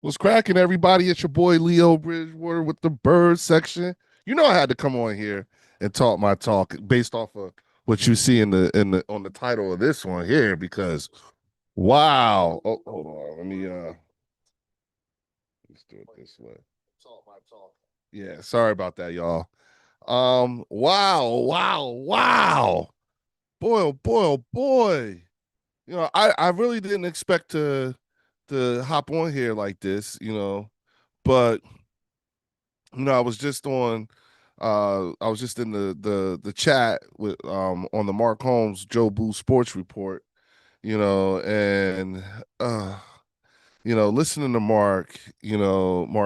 What's cracking, everybody? It's your boy Leo Bridgewater with the bird section. You know I had to come on here and talk my talk based off of what you see in the on the title of this one here because wow. Oh, hold on. Let's do it this way. Talk my talk. Yeah, sorry about that, y'all. Wow. Boy, oh boy, oh boy. I really didn't expect to hop on here like this, but I was just I was just in the chat with on the Mark Holmes Joe Boo Sports Report, and uh listening to Mark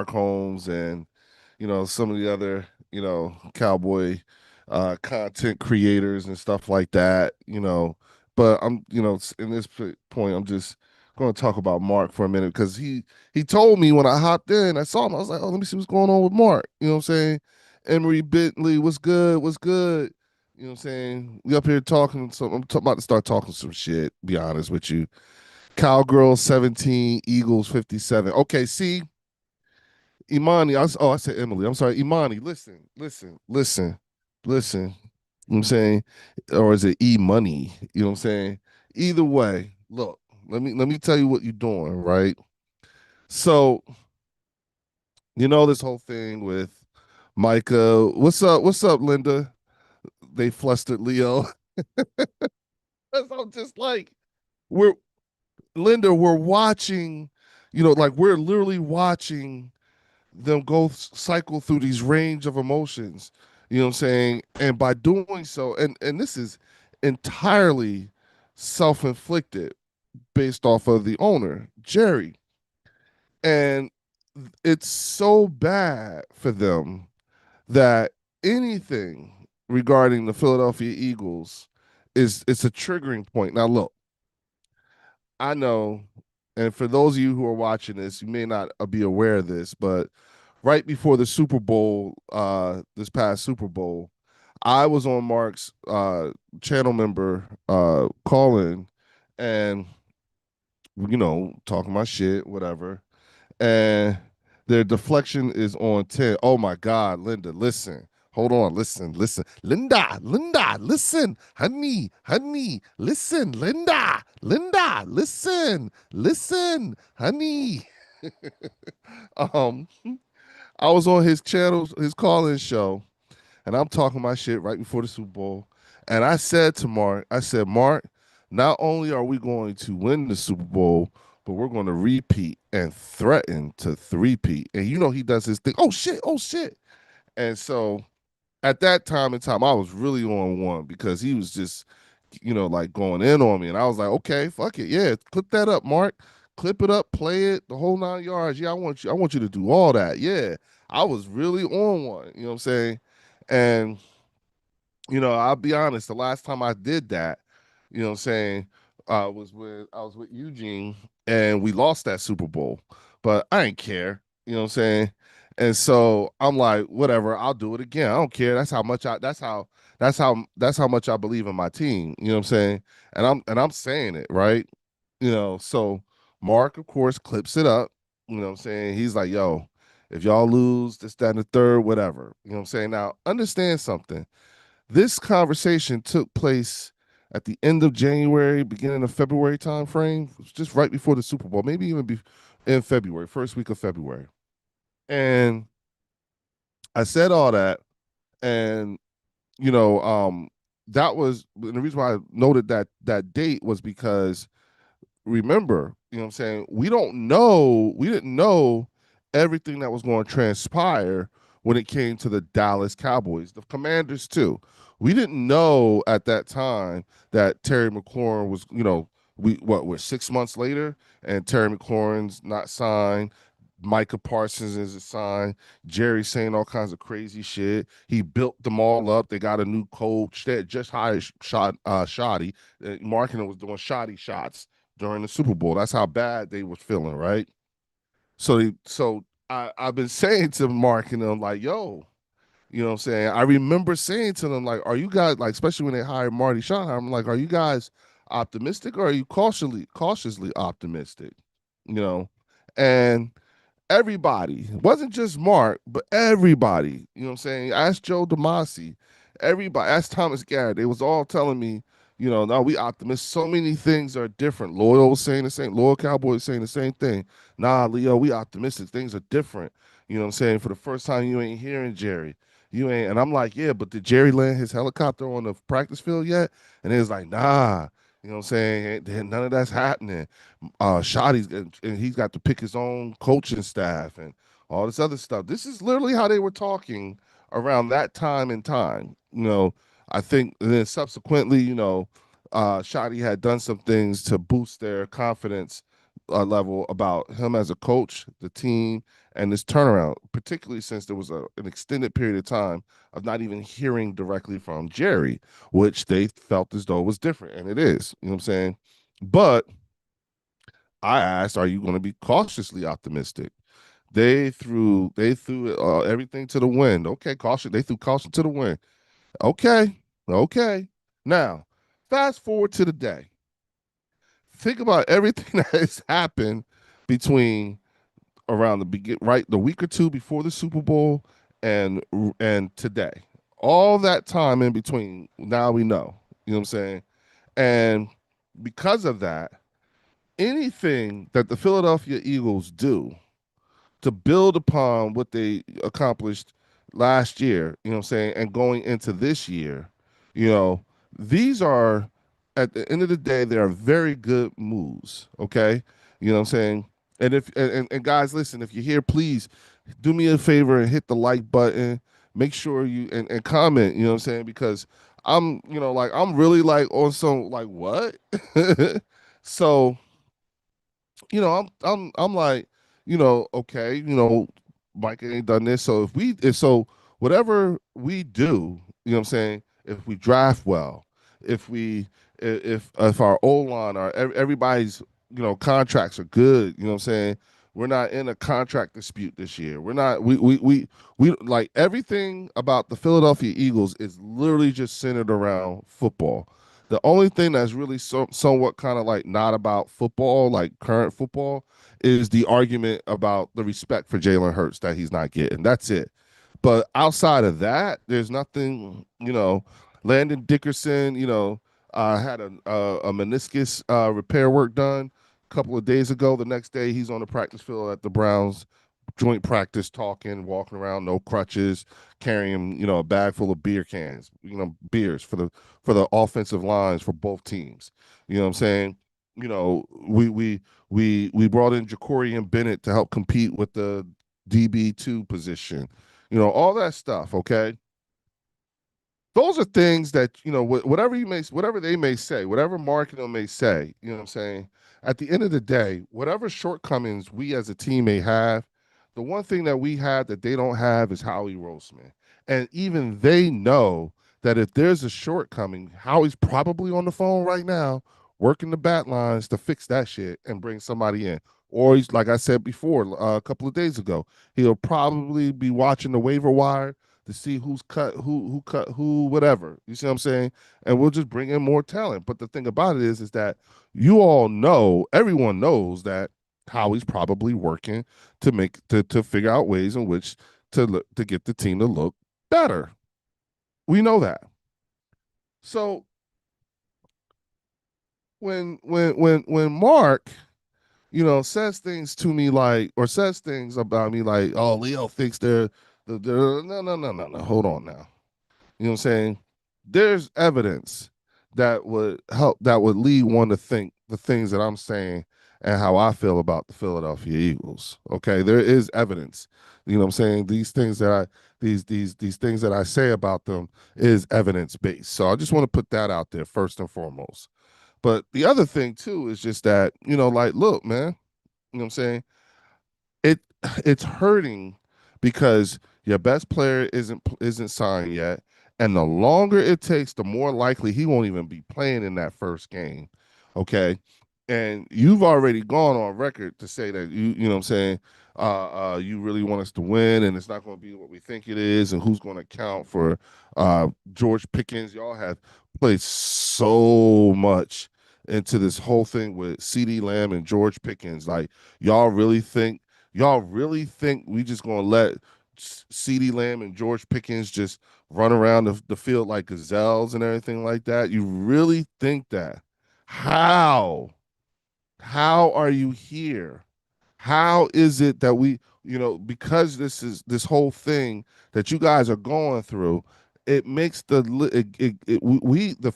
Holmes and some of the other, cowboy content creators and stuff like that, but I'm, in this point I'm just going to talk about Mark for a minute because he told me when I hopped in, I saw him, I was like, oh, let me see what's going on with Mark. You know what I'm saying? Emery Bentley, what's good? What's good? You know what I'm saying? We up here talking, so about to start talking some shit, be honest with you. Cowgirls 17, Eagles 57. Okay, see, Imani, I said Emily. I'm sorry, Imani. Listen. You know what I'm saying? Or is it E Money? You know what I'm saying? Either way, look, let me tell you what you're doing, right? So, this whole thing with Micah. What's up, Linda? They flustered Leo. I'm just like, we're Linda, we're watching, like we're literally watching them go cycle through these range of emotions. You know what I'm saying? And by doing so, and this is entirely self-inflicted based off of the owner, Jerry. And it's so bad for them that anything regarding the Philadelphia Eagles is it's a triggering point. Now look, I know, and for those of you who are watching this, you may not be aware of this, but right before the Super Bowl, this past Super Bowl, I was on Mark's channel member calling and talking my shit, whatever. And their deflection is on 10. Oh my God, Linda, listen. Hold on, listen. Linda, listen. Honey, listen. Linda, listen, honey. um, I was on his channel, his call-in show, and I'm talking my shit right before the Super Bowl. And I said to Mark, Mark, not only are we going to win the Super Bowl, but we're going to repeat and threaten to three-peat. And he does his thing. Oh shit. And so at that time in time, I was really on one because he was just, like going in on me. And I was like, okay, fuck it. Yeah, clip that up, Mark. Clip it up, play it, the whole 9 yards. Yeah, I want you to do all that. Yeah. I was really on one, you know what I'm saying? And I'll be honest, the last time I did that, what I'm saying, was when I was with Eugene and we lost that Super Bowl. But I ain't care, you know what I'm saying? And so I'm like, whatever, I'll do it again. I don't care. That's how much I believe in my team, you know what I'm saying? And I'm saying it, right? So Mark, of course, clips it up, you know what I'm saying? He's like, yo, if y'all lose, this, that, and the third, whatever. You know what I'm saying? Now, understand something. This conversation took place at the end of January, beginning of February time frame, just right before the Super Bowl, maybe even in February, first week of February. And I said all that, and you know, um, that was the reason why I noted that date was because remember, what I'm saying? We didn't know everything that was going to transpire when it came to the Dallas Cowboys, the Commanders too. We didn't know at that time that Terry McLaurin was, we're 6 months later and Terry McLaurin's not signed. Micah Parsons is a sign. Jerry saying all kinds of crazy shit. He built them all up. They got a new coach. They had just hired Shoddy. Marketing was doing shoddy shots during the Super Bowl. That's how bad they was feeling, right? So I've been saying to Mark and them like, yo, you know what I'm saying? I remember saying to them, like, are you guys like, especially when they hired Marty Schottenheimer, I'm like, are you guys optimistic or are you cautiously optimistic? You know? And Everybody. It wasn't just Mark, but everybody. You know what I'm saying? Ask Joe DeMasi. Everybody. Ask Thomas Garrett. They was all telling me, no, we optimists. So many things are different. Loyal was saying the same. Loyal Cowboy was saying the same thing. Nah, Leo, we optimistic. Things are different. You know what I'm saying? For the first time, you ain't hearing Jerry. You ain't. And I'm like, yeah, but did Jerry land his helicopter on the practice field yet? And it was like, nah. You know what I'm saying? None of that's happening. Shotty's and he's got to pick his own coaching staff and all this other stuff. This is literally how they were talking around that time and time. I think then subsequently, Shotty had done some things to boost their confidence level about him as a coach, the team, and this turnaround, particularly since there was an extended period of time of not even hearing directly from Jerry, which they felt as though was different, and it is. You know what I'm saying? But I asked, "Are you going to be cautiously optimistic?" They threw everything to the wind. Okay, caution. They threw caution to the wind. Okay, okay. Now, fast forward to the day. Think about everything that has happened between around the week or two before the Super Bowl and and today. All that time in between. Now we know. You know what I'm saying? And because of that, anything that the Philadelphia Eagles do to build upon what they accomplished last year, you know what I'm saying, and going into this year, you know, these are at the end of the day, they are very good moves. Okay. You know what I'm saying? And if and guys, listen, if you're here, please do me a favor and hit the like button. Make sure you and comment, you know what I'm saying? Because like I'm really like on some like what? So I'm like, okay, Mike ain't done this. So if so whatever we do, you know what I'm saying, if we draft well, if we if our O line our everybody's, contracts are good, you know what I'm saying? We're not in a contract dispute this year. We're not we like everything about the Philadelphia Eagles is literally just centered around football. The only thing that's really somewhat kind of like not about football, like current football, is the argument about the respect for Jalen Hurts that he's not getting. That's it. But outside of that, there's nothing. Landon Dickerson, had a meniscus repair work done a couple of days ago. The next day, he's on the practice field at the Browns joint practice, talking, walking around, no crutches, carrying, a bag full of beer cans, beers for the offensive lines for both teams. You know what I'm saying? We brought in Jacorian Bennett to help compete with the DB2 position. All that stuff. Okay, those are things that whatever they may say, whatever marketing may say, you know what I'm saying, at the end of the day, whatever shortcomings we as a team may have, the one thing that we have that they don't have is Howie Roseman. And even they know that if there's a shortcoming, Howie's probably on the phone right now working the bat lines to fix that shit and bring somebody in. Or he's, like I said before, a couple of days ago, he'll probably be watching the waiver wire to see who's cut who, whatever. You see what I'm saying? And we'll just bring in more talent. But the thing about it is that you all know, everyone knows that Howie's probably working to to figure out ways in which to get the team to look better. We know that. So when Mark, says things to me like, or says things about me like, oh, Leo thinks they're no, no, no, no, no. Hold on now. You know what I'm saying? There's evidence that would lead one to think the things that I'm saying and how I feel about the Philadelphia Eagles. Okay, there is evidence. You know what I'm saying? These things that I say about them is evidence based. So I just want to put that out there first and foremost. But the other thing too is just that, like, look, man, you know what I'm saying? it it's hurting because your best player isn't signed yet, and the longer it takes, the more likely he won't even be playing in that first game. Okay, and you've already gone on record to say that you know what I'm saying, you really want us to win, and it's not going to be what we think it is, and who's going to count for George Pickens. Y'all have played so much into this whole thing with CD Lamb and George Pickens. Like, y'all really think Y'all really think we just gonna let CeeDee Lamb and George Pickens just run around the field like gazelles and everything like that? You really think that? How? How are you here? How is it that because this is this whole thing that you guys are going through, it makes the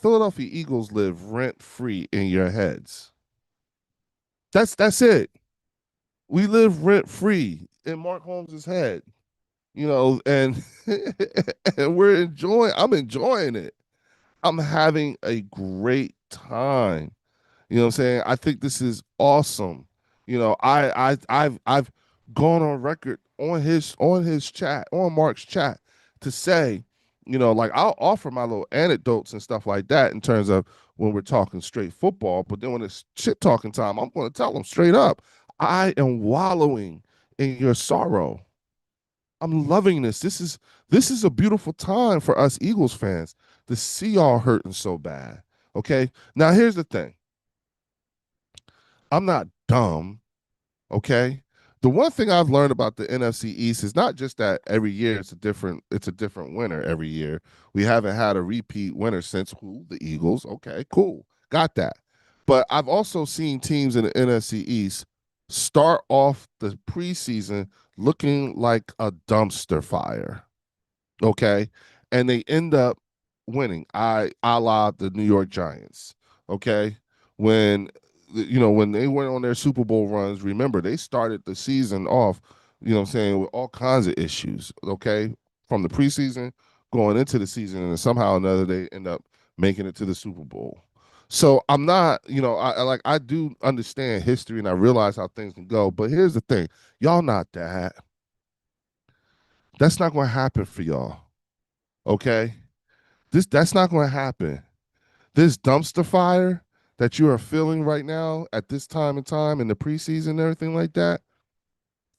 Philadelphia Eagles live rent free in your heads. That's it. We live rent free in Mark Holmes's head, and and I'm enjoying it. I'm having a great time. You know what I'm saying? I think this is awesome. I've gone on record on his chat, on Mark's chat, to say, like I'll offer my little anecdotes and stuff like that in terms of when we're talking straight football, but then when it's shit talking time, I'm going to tell them straight up, I am wallowing in your sorrow. I'm loving this. This is a beautiful time for us Eagles fans to see y'all hurting so bad. Okay. Now here's the thing. I'm not dumb. Okay. The one thing I've learned about the NFC East is not just that every year it's a different winner every year. We haven't had a repeat winner since who? The Eagles. Okay, cool. Got that. But I've also seen teams in the NFC East start off the preseason looking like a dumpster fire. Okay, and they end up winning. A la the New York Giants. Okay, when when they went on their Super Bowl runs, remember they started the season off, what I'm saying, with all kinds of issues. Okay, from the preseason going into the season, and somehow or another they end up making it to the Super Bowl. So I'm not, I do understand history and I realize how things can go, but here's the thing, y'all not that. That's not going to happen for y'all. Okay, that's not going to happen. This dumpster fire that you are feeling right now at this time and time in the preseason and everything like that,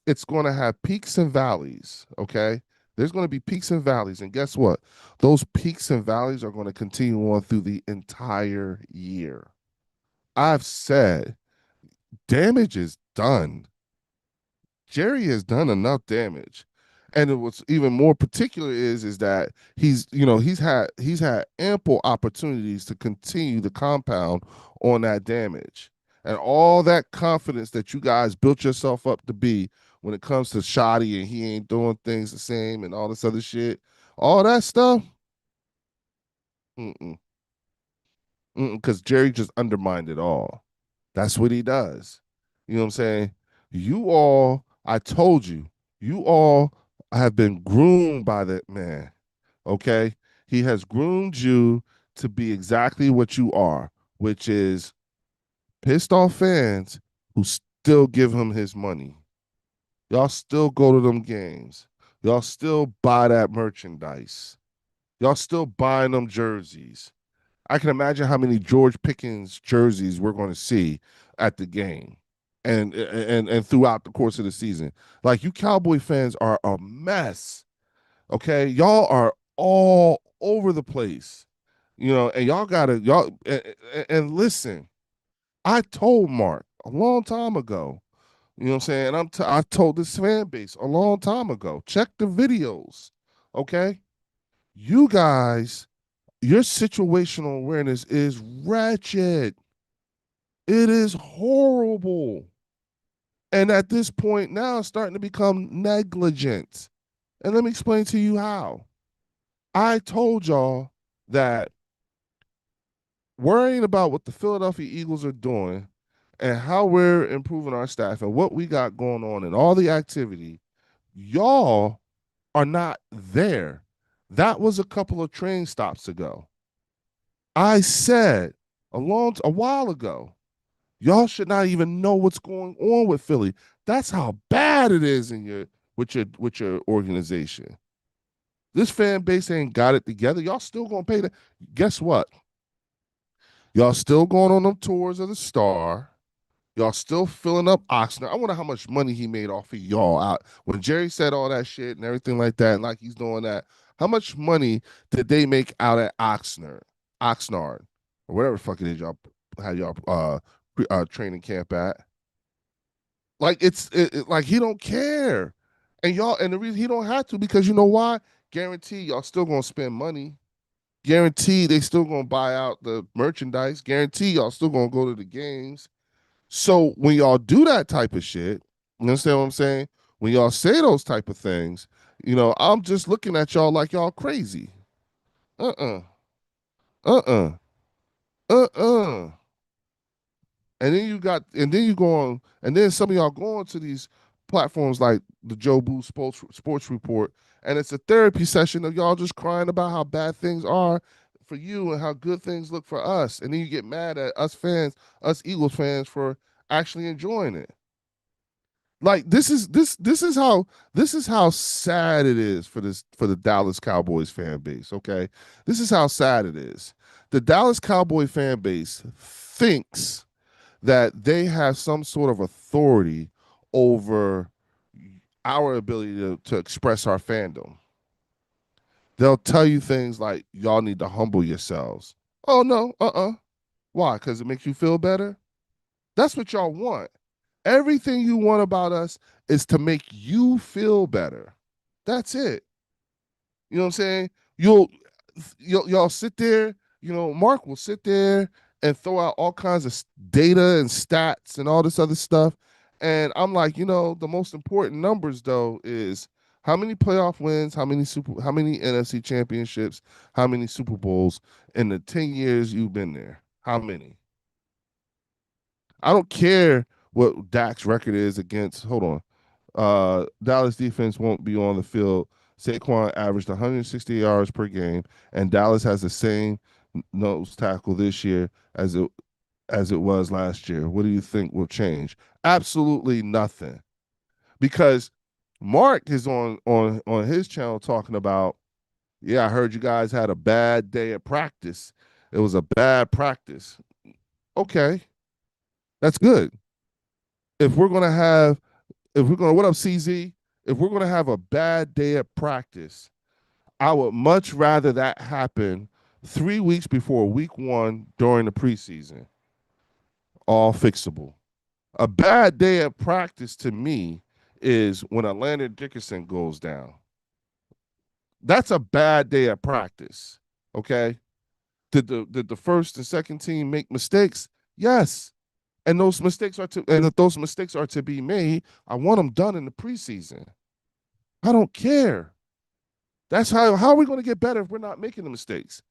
it's going to have peaks and valleys. Okay, there's going to be peaks and valleys, and guess what? Those peaks and valleys are going to continue on through the entire year. I've said damage is done. Jerry has done enough damage. And what's even more particular is that he's had ample opportunities to continue to compound on that damage. And all that confidence that you guys built yourself up to be when it comes to Shoddy and he ain't doing things the same and all this other shit, all that stuff, mm-mm, because Jerry just undermined it all. That's what he does. You know what I'm saying? I told you, you all have been groomed by that man. Okay? He has groomed you to be exactly what you are, which is pissed off fans who still give him his money. Y'all still go to them games. Y'all still buy that merchandise. Y'all still buying them jerseys. I can imagine how many George Pickens jerseys we're going to see at the game and throughout the course of the season. Like you Cowboy fans are a mess. Okay? Y'all are all over the place. And y'all got to y'all and listen. I told Mark a long time ago. You know what I'm saying? I told this fan base a long time ago. Check the videos. Okay? You guys, your situational awareness is wretched. It is horrible. And at this point now, it's starting to become negligent. And let me explain to you how. I told y'all that worrying about what the Philadelphia Eagles are doing and how we're improving our staff and what we got going on and all the activity, y'all are not there. That was a couple of train stops ago. I said a while ago, y'all should not even know what's going on with Philly. That's how bad it is in your organization. This fan base ain't got it together. Y'all still gonna pay that. Guess what? Y'all still going on them tours of the Star. Y'all still filling up Oxnard. I wonder how much money he made off of y'all out when Jerry said all that shit and everything like that, and like he's doing that. How much money did they make out at Oxnard, or whatever the fuck it is y'all had y'all training camp at? Like like he don't care. And y'all, and the reason he don't have to, because you know why? Guarantee y'all still gonna spend money. Guarantee they still gonna buy out the merchandise. Guarantee y'all still gonna go to the games. So when y'all do that type of shit, you understand what I'm saying? When y'all say those type of things, I'm just looking at y'all like y'all crazy. Uh-uh. Uh-uh. Uh-uh. And then you go on, and then some of y'all go on to these platforms like the Joe Boo Sports Report, and it's a therapy session of y'all just crying about how bad things are for you and how good things look for us. And then you get mad at us fans, us Eagles fans, for actually enjoying it. Like this is how sad it is for the Dallas Cowboys fan base, okay? This is how sad it is. The Dallas Cowboy fan base thinks that they have some sort of authority over our ability to express our fandom. They'll tell you things like, y'all need to humble yourselves. Oh, no, Why? Because it makes you feel better? That's what y'all want. Everything you want about us is to make you feel better. That's it. You know what I'm saying? Y'all sit there, Mark will sit there and throw out all kinds of data and stats and all this other stuff. And I'm like, the most important numbers though is how many playoff wins, how many NFC championships, how many Super Bowls in the 10 years you've been there. How many? I don't care what Dak's record is against. Hold on. Dallas defense won't be on the field. Saquon averaged 160 yards per game, and Dallas has the same nose tackle this year as it was last year. What do you think will change? Absolutely nothing, because Mark is on his channel talking about, yeah, I heard you guys had a bad day at practice. It was a bad practice. Okay, that's good. If we're gonna have if we're gonna what up, CZ? If we're gonna have a bad day at practice, I would much rather that happen 3 weeks before week one during the preseason. All fixable. A bad day at practice to me is when Atlanta Dickerson goes down. That's a bad day at practice. Okay. Did the first and second team make mistakes? Yes. And if those mistakes are to be made, I want them done in the preseason. I don't care. That's how are we going to get better if we're not making the mistakes?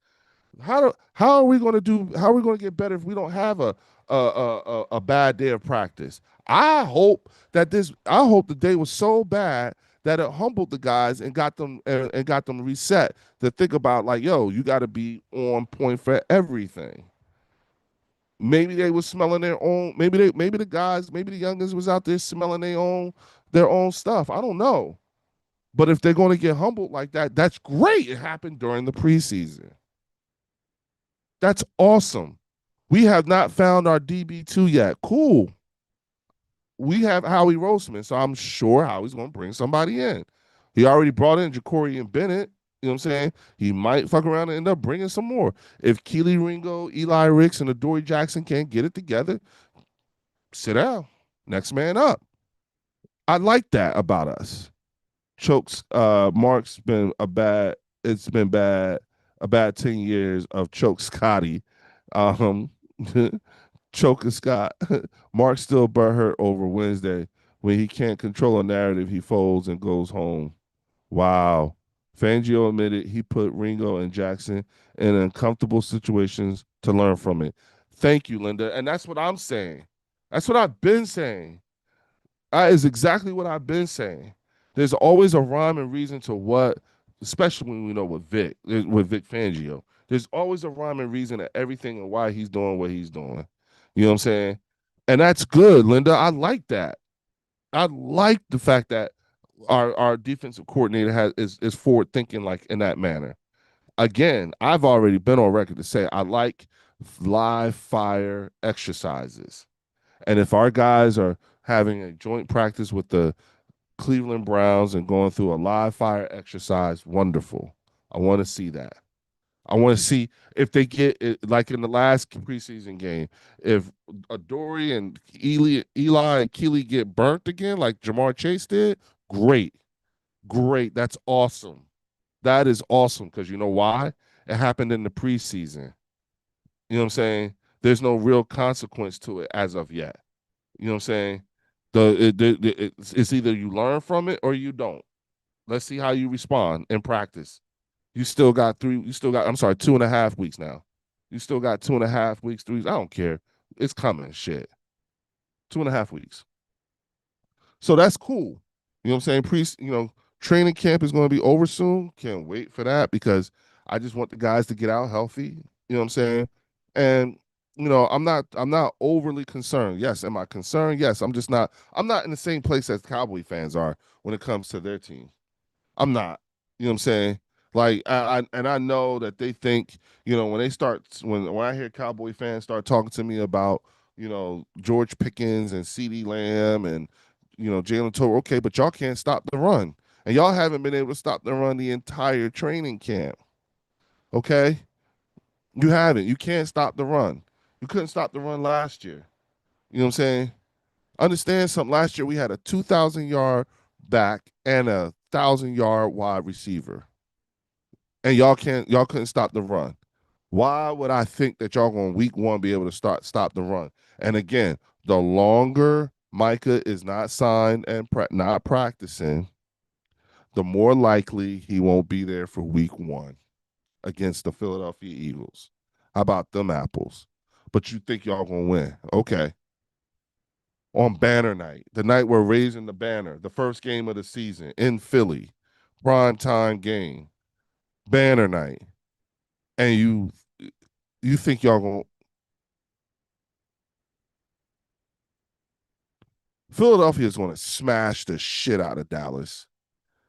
How are we going to get better if we don't have a bad day of practice? I hope the day was so bad that it humbled the guys and got them reset to think about, like, yo, you got to be on point for everything. Maybe they were smelling their own. Maybe the youngins was out there smelling their own stuff. I don't know. But if they're going to get humbled like that, that's great. It happened during the preseason. That's awesome. We have not found our DB2 yet. Cool. We have Howie Roseman, so I'm sure Howie's going to bring somebody in. He already brought in Ja'Cory and Bennett. You know what I'm saying? He might fuck around and end up bringing some more. If Keely Ringo, Eli Ricks, and Adoree Jackson can't get it together, sit down. Next man up. I like that about us. Chokes Mark's been a bad it's been bad a bad 10 years of choke Scotty. Um choking Scott. Mark still butthurt over Wednesday. When he can't control a narrative, he folds and goes home. Wow. Fangio admitted he put Ringo and Jackson in uncomfortable situations to learn from it. Thank you, Linda. And that's what I'm saying. That's what I've been saying. That is exactly what I've been saying. There's always a rhyme and reason to what, especially when we know with Vic Fangio. There's always a rhyme and reason to everything and why he's doing what he's doing. You know what I'm saying? And that's good, Linda. I like that. I like the fact that our defensive coordinator is forward thinking like in that manner. Again, I've already been on record to say I like live fire exercises. And if our guys are having a joint practice with the Cleveland Browns and going through a live fire exercise, wonderful. I want to see that. I want to see if they get it, like in the last preseason game, if Adoree and Eli and Keely get burnt again, like Jamar Chase did. Great, great. That's awesome. That is awesome because you know why? It happened in the preseason. You know what I'm saying? There's no real consequence to it as of yet. You know what I'm saying? It's either you learn from it or you don't. Let's see how you respond in practice. You still got three. You still got. I'm sorry, 2.5 weeks now. You still got 2.5 weeks, 3 weeks. I don't care. It's coming. Shit, 2.5 weeks. So that's cool. You know what I'm saying? Training camp is going to be over soon. Can't wait for that because I just want the guys to get out healthy. You know what I'm saying? And I'm not overly concerned. Yes, am I concerned? Yes, I'm just not. I'm not in the same place as Cowboy fans are when it comes to their team. I'm not. You know what I'm saying? Like I know that they think, when they start when I hear Cowboy fans start talking to me about, George Pickens and CeeDee Lamb and Jalen Tolbert, okay, but y'all can't stop the run. And y'all haven't been able to stop the run the entire training camp. Okay? You haven't. You can't stop the run. You couldn't stop the run last year. You know what I'm saying? Understand something. Last year we had a 2,000-yard back and a 1,000-yard wide receiver, and y'all couldn't stop the run. Why would I think that y'all going week one be able to stop the run? And again, the longer Micah is not signed and not practicing, the more likely he won't be there for week one against the Philadelphia Eagles. How about them apples? But you think y'all gonna win? Okay. On banner night, the night we're raising the banner, the first game of the season in Philly, prime time game, banner night, and you think y'all gonna Philadelphia is gonna smash the shit out of Dallas.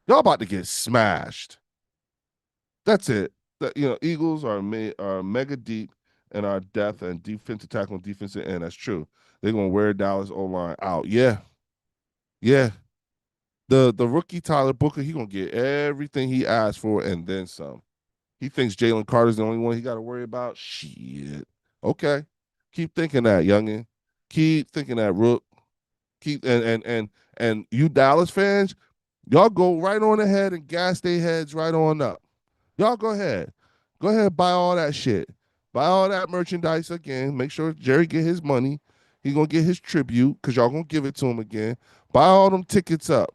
Y'all about to get smashed. That's it. Eagles are mega deep in our depth and defensive tackle and defensive end. That's true. They're gonna wear Dallas O line out. Yeah, yeah. The rookie Tyler Booker, he gonna get everything he asked for and then some. He thinks Jalen Carter's the only one he got to worry about. Shit. Okay. Keep thinking that, youngin. Keep thinking that, Rook. Keep and you Dallas fans, y'all go right on ahead and gas their heads right on up. Y'all go ahead. Go ahead, buy all that shit. Buy all that merchandise again. Make sure Jerry get his money. He gonna get his tribute because y'all gonna give it to him again. Buy all them tickets up.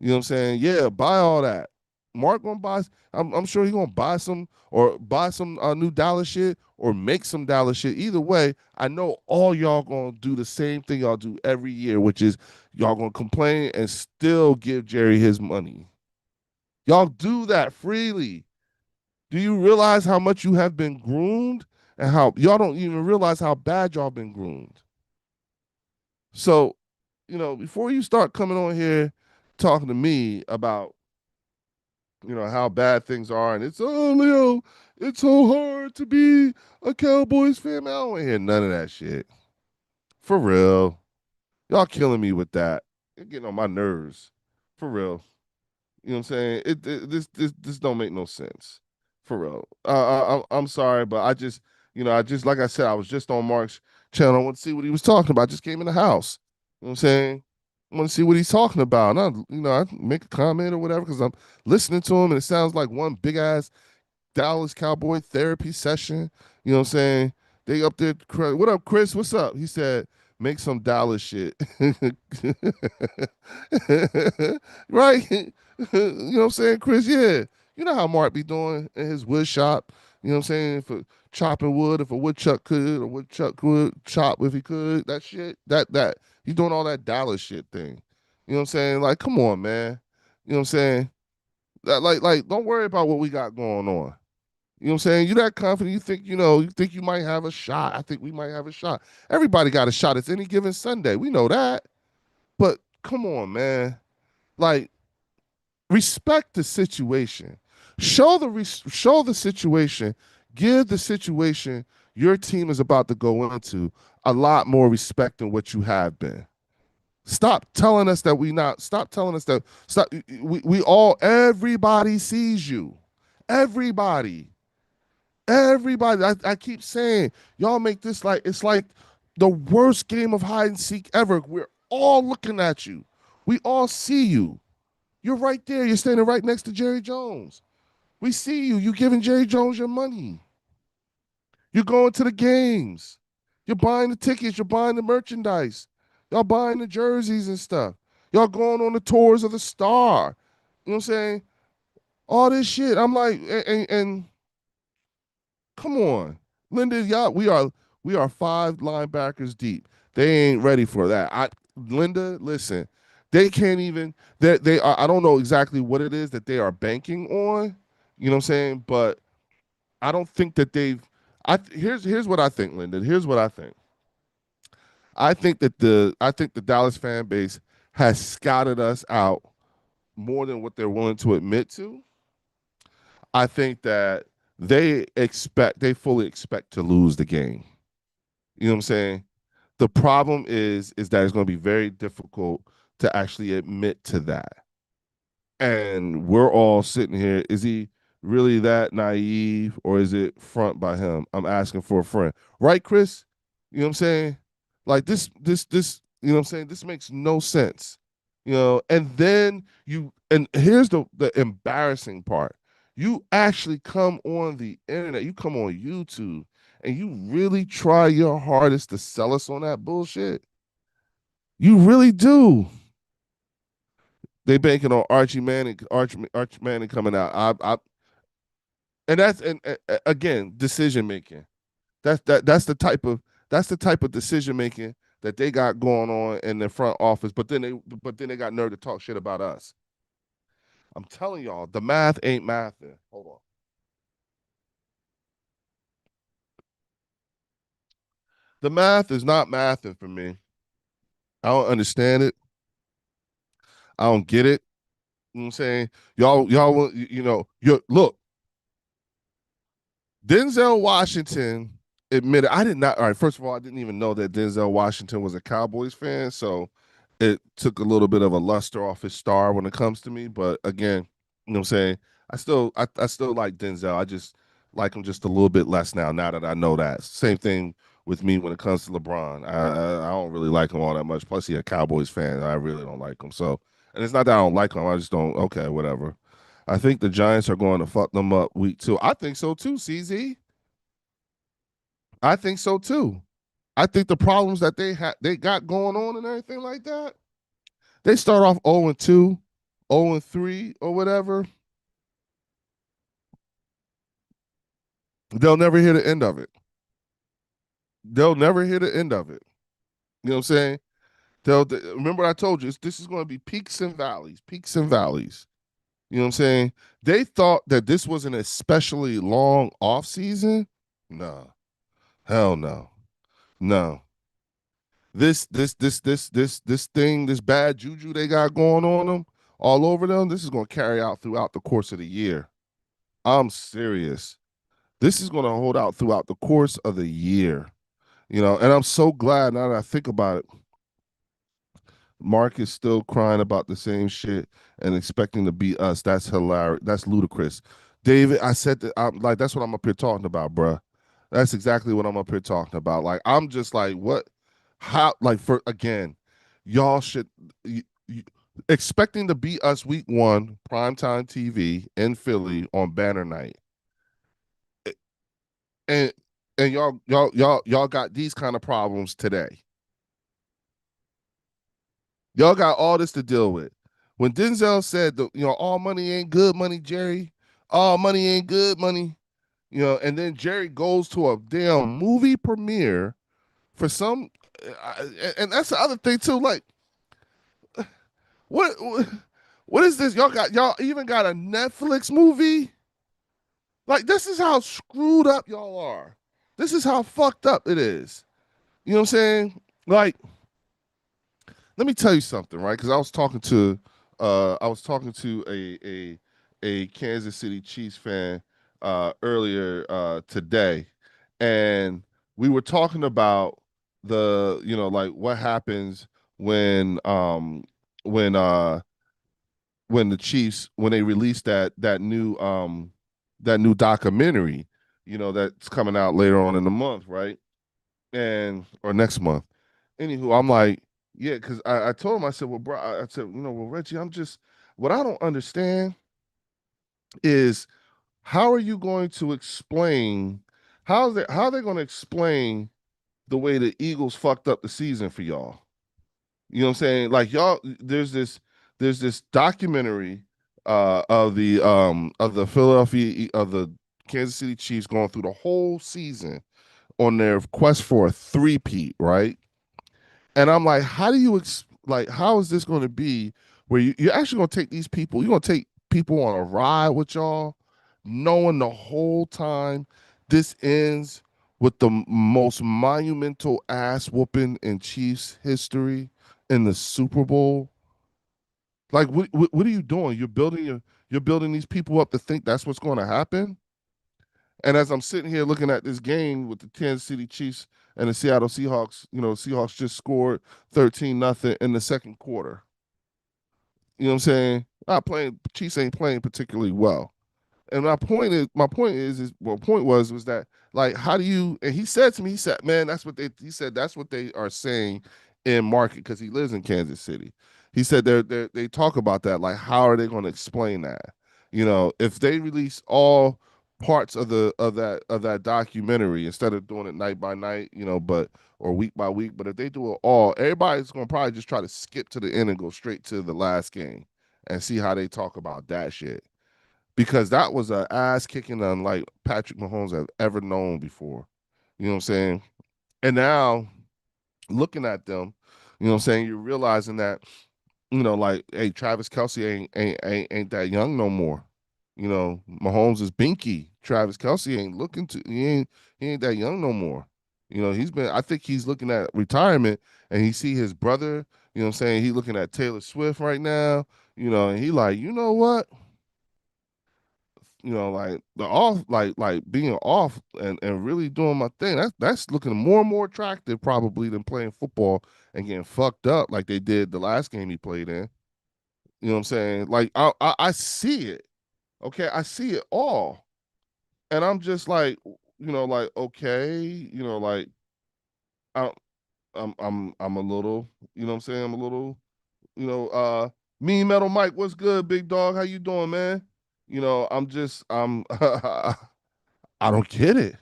You know what I'm saying? Yeah, buy all that. Mark gonna buy. I'm sure he gonna buy some or buy some new Dallas shit or make some Dallas shit. Either way, I know all y'all gonna do the same thing y'all do every year, which is y'all gonna complain and still give Jerry his money. Y'all do that freely. Do you realize how much you have been groomed and how y'all don't even realize how bad y'all been groomed? So, before you start coming on here talking to me about, how bad things are and Leo, it's so hard to be a Cowboys fan. Man, I don't want to hear none of that shit. For real. Y'all killing me with that. You're getting on my nerves. For real. You know what I'm saying? This don't make no sense, for real. I'm sorry, but I just like I said, I was just on Mark's channel. I want to see what he was talking about. I just came in the house. You know what I'm saying? I want to see what he's talking about. And I make a comment or whatever because I'm listening to him, and it sounds like one big ass Dallas Cowboy therapy session. You know what I'm saying? They up there. What up, Chris? What's up? He said, make some Dallas shit. Right? You know what I'm saying, Chris? Yeah. You know how Mark be doing in his wood shop. You know what I'm saying? For chopping wood, if a woodchuck could, a woodchuck could chop if he could. That shit. That he's doing all that Dallas shit thing. You know what I'm saying? Like, come on, man. You know what I'm saying? Like, don't worry about what we got going on. You know what I'm saying? You're that confident. You think you might have a shot. I think we might have a shot. Everybody got a shot. It's any given Sunday. We know that. But come on, man. Like, respect the situation. Show the situation. Give the situation your team is about to go into a lot more respect than what you have been. Stop telling us that we not. Stop telling us that. Stop. We all. Everybody sees you. Everybody. Everybody, I keep saying, y'all make this like it's like the worst game of hide and seek ever. We're all looking at you. We all see you. You're right there. You're standing right next to Jerry Jones. We see you. You giving Jerry Jones your money. You're going to the games. You're buying the tickets. You're buying the merchandise. Y'all buying the jerseys and stuff. Y'all going on the tours of the star. You know what I'm saying? All this shit. I'm like, and come on, Linda, y'all, we are five linebackers deep. They ain't ready for that. Linda, listen, they can't even. They are. I don't know exactly what it is that they are banking on. You know what I'm saying? But I don't think that they've. Here's what I think, Linda. Here's what I think. I think the Dallas fan base has scouted us out more than what they're willing to admit to. I think that they fully expect to lose the game. You know what I'm saying? The problem is that it's going to be very difficult to actually admit to that. And we're all sitting here. Is he really that naive or is it front by him? I'm asking for a friend. Right, Chris? You know what I'm saying? Like this, you know what I'm saying? This makes no sense. And then and here's the embarrassing part. You actually come on the internet, you come on YouTube, and you really try your hardest to sell us on that bullshit. You really do. They banking on Archie Manning coming out. And again, decision making. That's the type of decision making that they got going on in the front office. But then they got nerve to talk shit about us. I'm telling y'all, the math ain't mathing. Hold on. The math is not mathing for me. I don't understand it. I don't get it. You know what I'm saying? Y'all, you look, Denzel Washington admitted I did not. All right, first of all, I didn't even know that Denzel Washington was a Cowboys fan, so it took a little bit of a luster off his star when it comes to me. But again, you know what I'm saying? I still like Denzel. I just like him just a little bit less now. Now that I know that. Same thing with me when it comes to LeBron. I don't really like him all that much. Plus, he's a Cowboys fan. I really don't like him. So, and it's not that I don't like him. I just don't. Okay, whatever. I think the Giants are going to fuck them up week 2. I think so too, CZ. I think so too. I think the problems that they got going on and everything like that. They start off 0 and 2, 0 and 3 or whatever. They'll never hear the end of it. They'll never hear the end of it. You know what I'm saying? Remember I told you this is going to be peaks and valleys, peaks and valleys. You know what I'm saying? They thought that this was an especially long off season. No, hell no, no. This thing, this bad juju they got going on them all over them. This is going to carry out throughout the course of the year. I'm serious. This is going to hold out throughout the course of the year. And I'm so glad now that I think about it. Mark is still crying about the same shit and expecting to beat us. That's hilarious. That's ludicrous. David, I said that I'm like that's what I'm up here talking about, bruh. That's exactly what I'm up here talking about. Like I'm just like, what? How? Like for again, y'all should expecting to beat us week 1 primetime TV in Philly on banner night, and y'all got these kind of problems today. Y'all got all this to deal with. When Denzel said, all money ain't good money, Jerry, all money ain't good money, and then Jerry goes to a damn movie premiere for some, and that's the other thing too. Like, what, what is this? Y'all even got a Netflix movie? Like, this is how screwed up y'all are. This is how fucked up it is. You know what I'm saying? Like, let me tell you something, right? Because I was talking to a Kansas City Chiefs fan earlier today, and we were talking about like what happens when when uh when the Chiefs when they released that new documentary that's coming out later on in the month, right? And or next month. Anywho, I'm like, yeah, because I told him, I said, well, bro, I said, well, Reggie, what I don't understand is how are you going to explain how are they going to explain the way the Eagles fucked up the season for y'all? You know what I'm saying? Like y'all, there's this documentary of the Kansas City Chiefs going through the whole season on their quest for a three-peat, right? And I'm like, how is this going to be where you're actually going to take these people, you're going to take people on a ride with y'all, knowing the whole time this ends with the most monumental ass whooping in Chiefs history in the Super Bowl? Like, what are you doing? You're building these people up to think that's what's going to happen. And as I'm sitting here looking at this game with the Kansas City Chiefs and the Seattle Seahawks, Seahawks just scored 13-0 in the second quarter. You know what I'm saying? Not playing Chiefs ain't playing particularly well. And my point was that, like, how do you? And he said to me, he said, man, he said that's what they are saying in market because he lives in Kansas City. He said they talk about that, like, how are they going to explain that? If they release all parts of that documentary instead of doing it night by night, but or week by week, but if they do it all, everybody's going to probably just try to skip to the end and go straight to the last game and see how they talk about that shit because that was a ass kicking unlike Patrick Mahomes have ever known before. You know what I'm saying? And now looking at them, you know what I'm saying, you're realizing that, like, hey, Travis Kelsey ain't that young no more. Mahomes is binky. Travis Kelsey ain't looking to he ain't that young no more. I think he's looking at retirement and he see his brother, you know what I'm saying? He looking at Taylor Swift right now, and he like, you know what? Like the off, like being off and really doing my thing. That's looking more and more attractive probably than playing football and getting fucked up like they did the last game he played in. You know what I'm saying? Like I see it. Okay, I see it all, and I'm just like, like okay, like I, I'm a little, you know what I'm saying? I'm a little, you know, uh, Mean Metal Mike, what's good, big dog? How you doing, man? I'm I don't get it.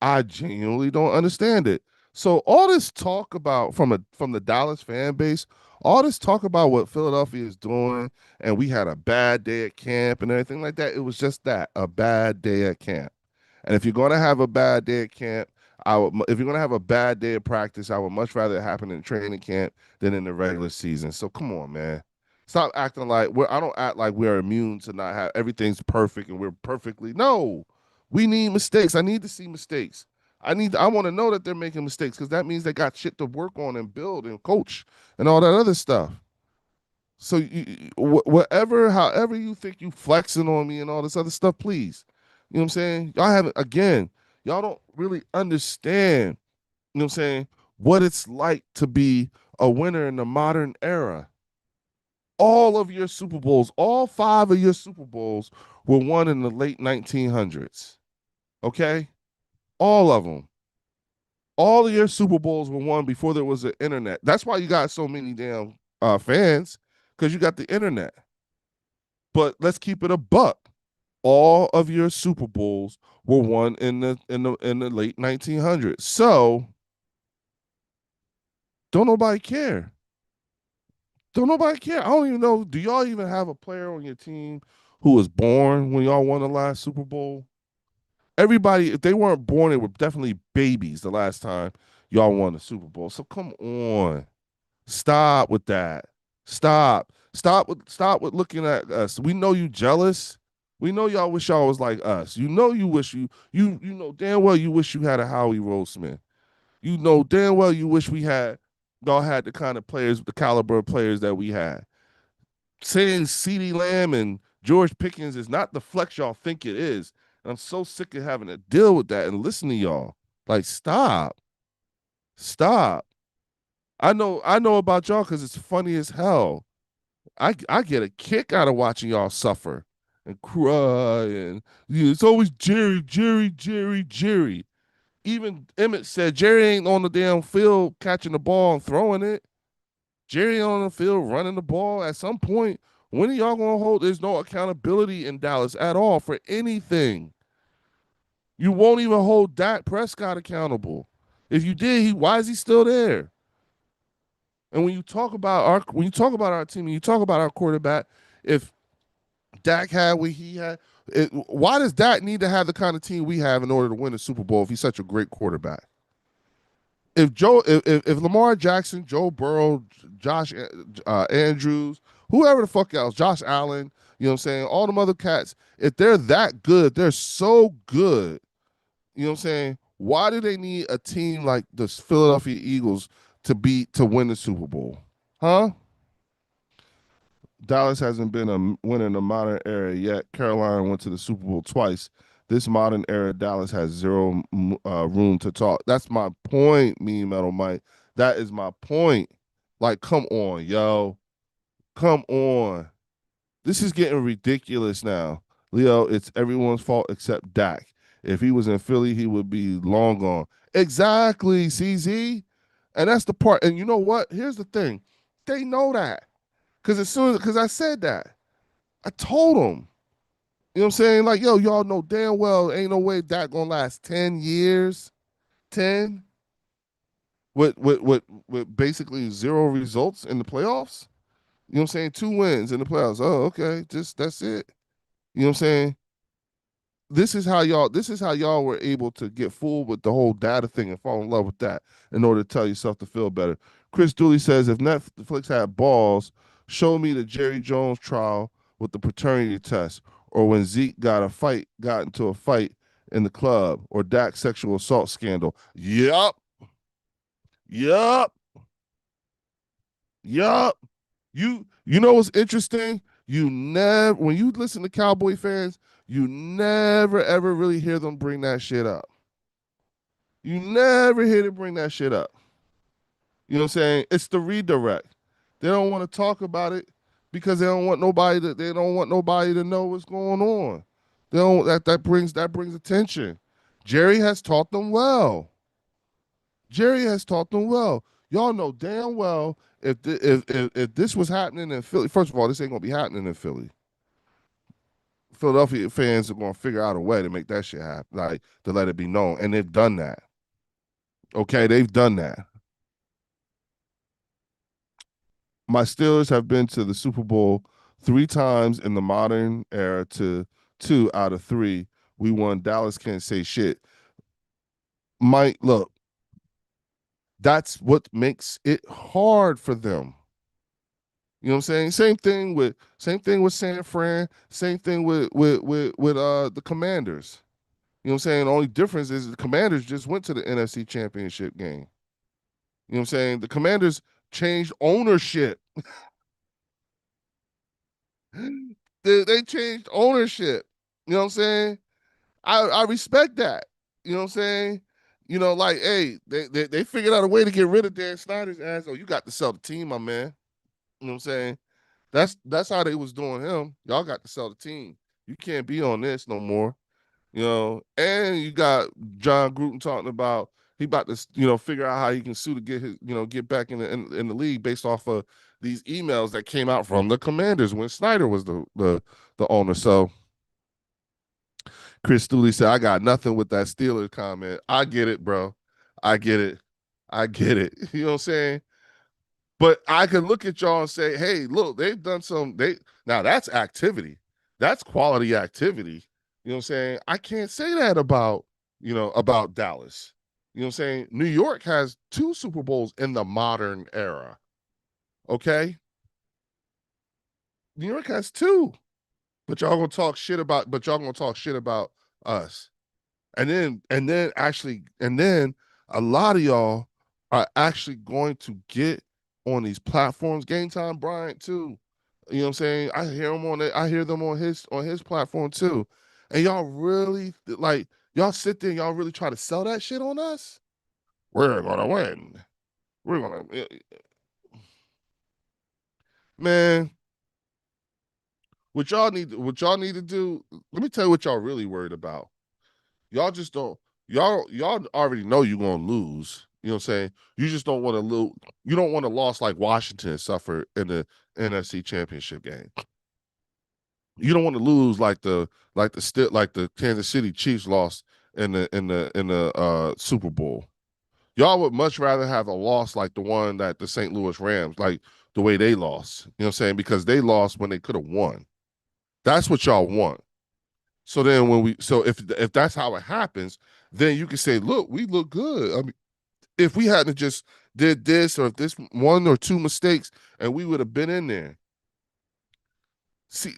I genuinely don't understand it. So all this talk about from the Dallas fan base, all this talk about what Philadelphia is doing, and we had a bad day at camp and everything like that. It was just that, a bad day at camp. And if you're going to have a bad day at camp, if you're going to have a bad day of practice, I would much rather it happen in training camp than in the regular season. So come on, man. Stop acting like I don't act like we're immune to not have everything's perfect and we're perfectly. No, we need mistakes. I need to see mistakes. I want to know that they're making mistakes because that means they got shit to work on and build and coach and all that other stuff. So whatever, however you think you flexing on me and all this other stuff, please. You know what I'm saying? Y'all haven't again. Y'all don't really understand. You know what I'm saying? What it's like to be a winner in the modern era. All of your Super Bowls, all five of your Super Bowls were won in the late 1900s. Okay, all of them. All of your Super Bowls were won before there was an internet. That's why you got so many damn fans because you got the internet. But let's keep it a buck. All of your Super Bowls were won in the late 1900s. So don't nobody care. Don't nobody care. I don't even know. Do y'all even have a player on your team who was born when y'all won the last Super Bowl? Everybody, if they weren't born, they were definitely babies the last time y'all won the Super Bowl. So come on. Stop with that. Stop. Stop with looking at us. We know you jealous. We know y'all wish y'all was like us. You know you wish you know damn well you wish you had a Howie Roseman. You know damn well you wish y'all had the kind of players, the caliber of players that we had. Saying CeeDee Lamb and George Pickens is not the flex y'all think it is. And I'm so sick of having to deal with that and listen to y'all. Like, stop. Stop. I know about y'all because it's funny as hell. I get a kick out of watching y'all suffer. and cry and yeah, it's always Jerry, Jerry, Jerry, Jerry. Even Emmett said Jerry ain't on the damn field catching the ball and throwing it. Jerry on the field running the ball. At some point, when are y'all gonna hold? There's no accountability in Dallas at all for anything. You won't even hold Dak Prescott accountable. If you did, why is he still there? And when you talk about our team, and you talk about our quarterback, if Dak had what he had, why does Dak need to have the kind of team we have in order to win the Super Bowl if he's such a great quarterback? If Lamar Jackson, Joe Burrow, Josh Andrews, whoever the fuck else, Josh Allen, you know what I'm saying, all them other cats, if they're that good, they're so good, you know what I'm saying? Why do they need a team like the Philadelphia Eagles to win the Super Bowl? Huh? Dallas hasn't been a winner in the modern era yet. Carolina went to the Super Bowl twice. This modern era, Dallas has zero room to talk. That's my point, me Metal Mike. That is my point. Like, come on, yo. Come on. This is getting ridiculous now. Leo, it's everyone's fault except Dak. If he was in Philly, he would be long gone. Exactly, CZ. And that's the part. And you know what? Here's the thing. They know that. Because I said that. I told them. You know what I'm saying? Like, yo, y'all know damn well ain't no way that gonna last 10 years. 10 with basically zero results in the playoffs. You know what I'm saying? Two wins in the playoffs. Oh, okay. Just that's it. You know what I'm saying? This is how y'all were able to get fooled with the whole data thing and fall in love with that in order to tell yourself to feel better. Chris Dooley says if Netflix had balls, show me the Jerry Jones trial with the paternity test, or when Zeke got into a fight in the club, or Dak's sexual assault scandal. Yup, yup, yup. You know what's interesting? You never when you listen to Cowboy fans, you never ever really hear them bring that shit up. You never hear them bring that shit up. You know what I'm saying? It's the redirect. They don't want to talk about it because they don't want nobody to know what's going on. They don't that brings attention. Jerry has taught them well. Jerry has taught them well. Y'all know damn well if this was happening in Philly. First of all, this ain't gonna be happening in Philly. Philadelphia fans are gonna figure out a way to make that shit happen, like to let it be known, and they've done that. Okay, they've done that. My Steelers have been to the Super Bowl 3 times in the modern era to 2 out of 3. We won. Dallas can't say shit. Mike, look, that's what makes it hard for them. You know what I'm saying? Same thing with San Fran. Same thing with the Commanders. You know what I'm saying? The only difference is the Commanders just went to the NFC Championship game. You know what I'm saying? The Commanders changed ownership. They changed ownership. You know what I'm saying? I respect that. You know what I'm saying? Like, hey, they figured out a way to get rid of Dan Snyder's ass. Oh, you got to sell the team, my man. You know what I'm saying? That's how they was doing him. Y'all got to sell the team. You can't be on this no more. And you got John Gruden talking about he about to figure out how he can sue to get his get back in the league based off of these emails that came out from the Commanders when Snyder was the owner. So Chris Stooley said, "I got nothing with that Steelers comment. I get it, bro. I get it. I get it. You know what I'm saying? But I can look at y'all and say, hey, look, they've done some. They Now that's activity. That's quality activity. You know what I'm saying? I can't say that about Dallas. You know what I'm saying? New York has 2 Super Bowls in the modern era. Okay? New York has two. But y'all gonna talk shit about us. And then a lot of y'all are actually going to get on these platforms. Game Time Bryant too. You know what I'm saying? I hear them on his platform too. And y'all really like y'all sit there and y'all really try to sell that shit on us. We're gonna win. We're gonna Man, what y'all need to do. Let me tell you what y'all really worried about. Y'all just don't. Y'all already know you're gonna lose. You know what I'm saying? You just don't want to lose. You don't want to lose like Washington suffered in the NFC Championship game. You don't want to lose like the Kansas City Chiefs lost in the Super Bowl. Y'all would much rather have a loss like the one that the St. Louis Rams, like the way they lost. You know what I'm saying? Because they lost when they could have won. That's what y'all want. So then so if that's how it happens, then you can say, look, we look good. I mean, if we hadn't just did this or if this one or two mistakes and we would have been in there. See,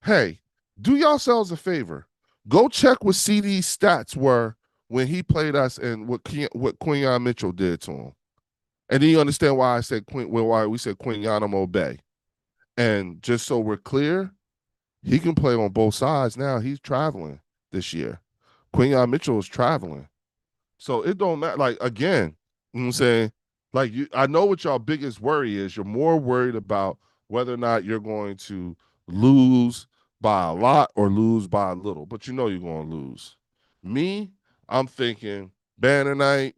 hey, do yourselves a favor. Go check what CD's stats were when he played us and what Quinyon Mitchell did to him. And then you understand why I said why we said Quinyon Bay. And just so we're clear, he can play on both sides now. He's traveling this year. Quinyon Mitchell is traveling. So it don't matter. Like, again, you know what I'm saying? Like, I know what y'all biggest worry is. You're more worried about whether or not you're going to lose by a lot or lose by a little, but you know you're going to lose. Me, I'm thinking banner night,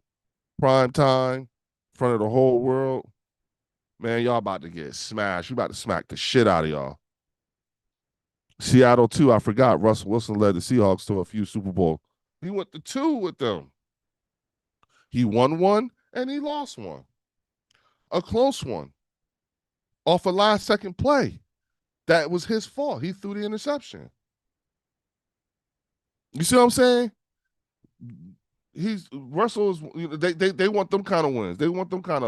prime time, in front of the whole world. Man, y'all about to get smashed. You about to smack the shit out of y'all. Seattle, too. I forgot. Russell Wilson led the Seahawks to a few Super Bowl. He went to two with them. He won one and he lost one. A close one off a last second play. That was his fault. He threw the interception. You see what I'm saying? He's Russell's. They want them kind of wins. They want them kind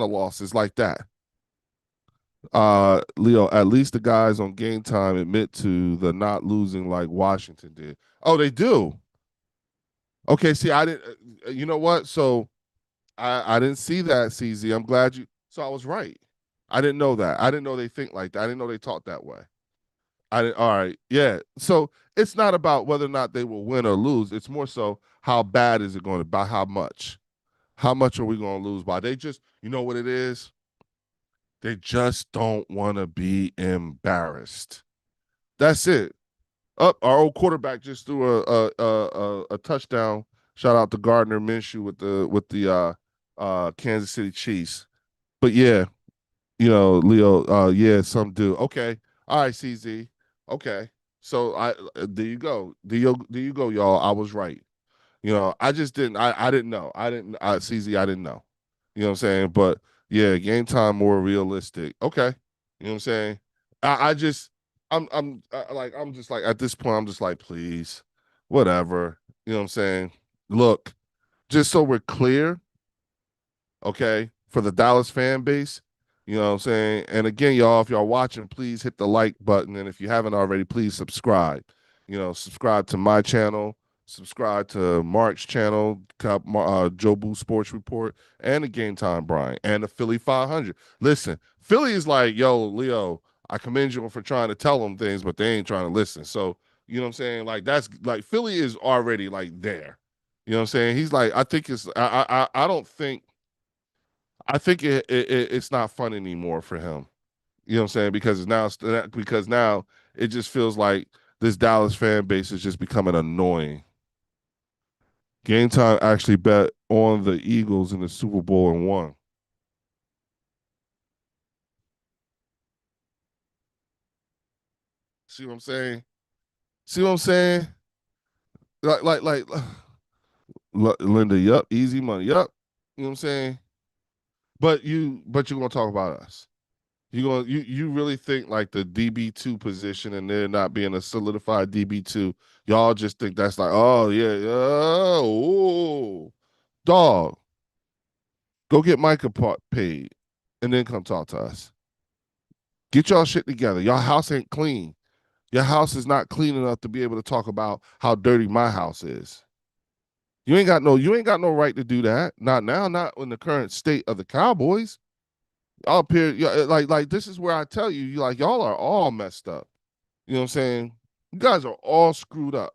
of losses like that. Leo, at least the guys on Game Time admit to the not losing like Washington did. Oh, they do. Okay, see, I didn't. You know what? So I didn't see that, CZ. I'm glad you. So I was right. I didn't know that. I didn't know they think like that. I didn't know they talk that way. I didn't. All right. Yeah. So it's not about whether or not they will win or lose. It's more so how bad is it going to by how much? How much are we going to lose by? They just, you know what it is? They just don't want to be embarrassed. That's it. Up, our old quarterback just threw a touchdown. Shout out to Gardner Minshew with the Kansas City Chiefs. But yeah, Leo, yeah, some do. Okay. All right, CZ. Okay. So there you go. There you go, y'all. I was right. I just didn't I didn't know. CZ, I didn't know. You know what I'm saying? But yeah, game time more realistic. Okay. You know what I'm saying? I just I'm just like at this point, I'm just like, please, whatever. You know what I'm saying? Look, just so we're clear, okay, for the Dallas fan base. You know what I'm saying? And again, y'all, if y'all watching, please hit the like button. And if you haven't already, please subscribe. Subscribe to my channel, subscribe to Mark's channel, Joe Boo Sports Report, and the Game Time Brian, and the Philly 500. Listen, Philly is like, yo, Leo, I commend you for trying to tell them things, but they ain't trying to listen. So, you know what I'm saying? Like, that's like Philly is already like there. You know what I'm saying? He's like, I think I don't think I think it's not fun anymore for him. You know what I'm saying? Because now it just feels like this Dallas fan base is just becoming annoying. Game time actually bet on the Eagles in the Super Bowl and won. See what I'm saying? See what I'm saying? Like Linda, yup, easy money, yup. You know what I'm saying? But you're gonna talk about us. You really think like the DB2 position and there not being a solidified DB2, y'all just think that's like, oh yeah, oh dog, go get Micah paid and then come talk to us. Get y'all shit together. Y'all house ain't clean. Your house is not clean enough to be able to talk about how dirty my house is. You ain't got no right to do that. Not now, not in the current state of the Cowboys. Up here, like this is where I tell you, y'all are all messed up. You know what I'm saying? You guys are all screwed up.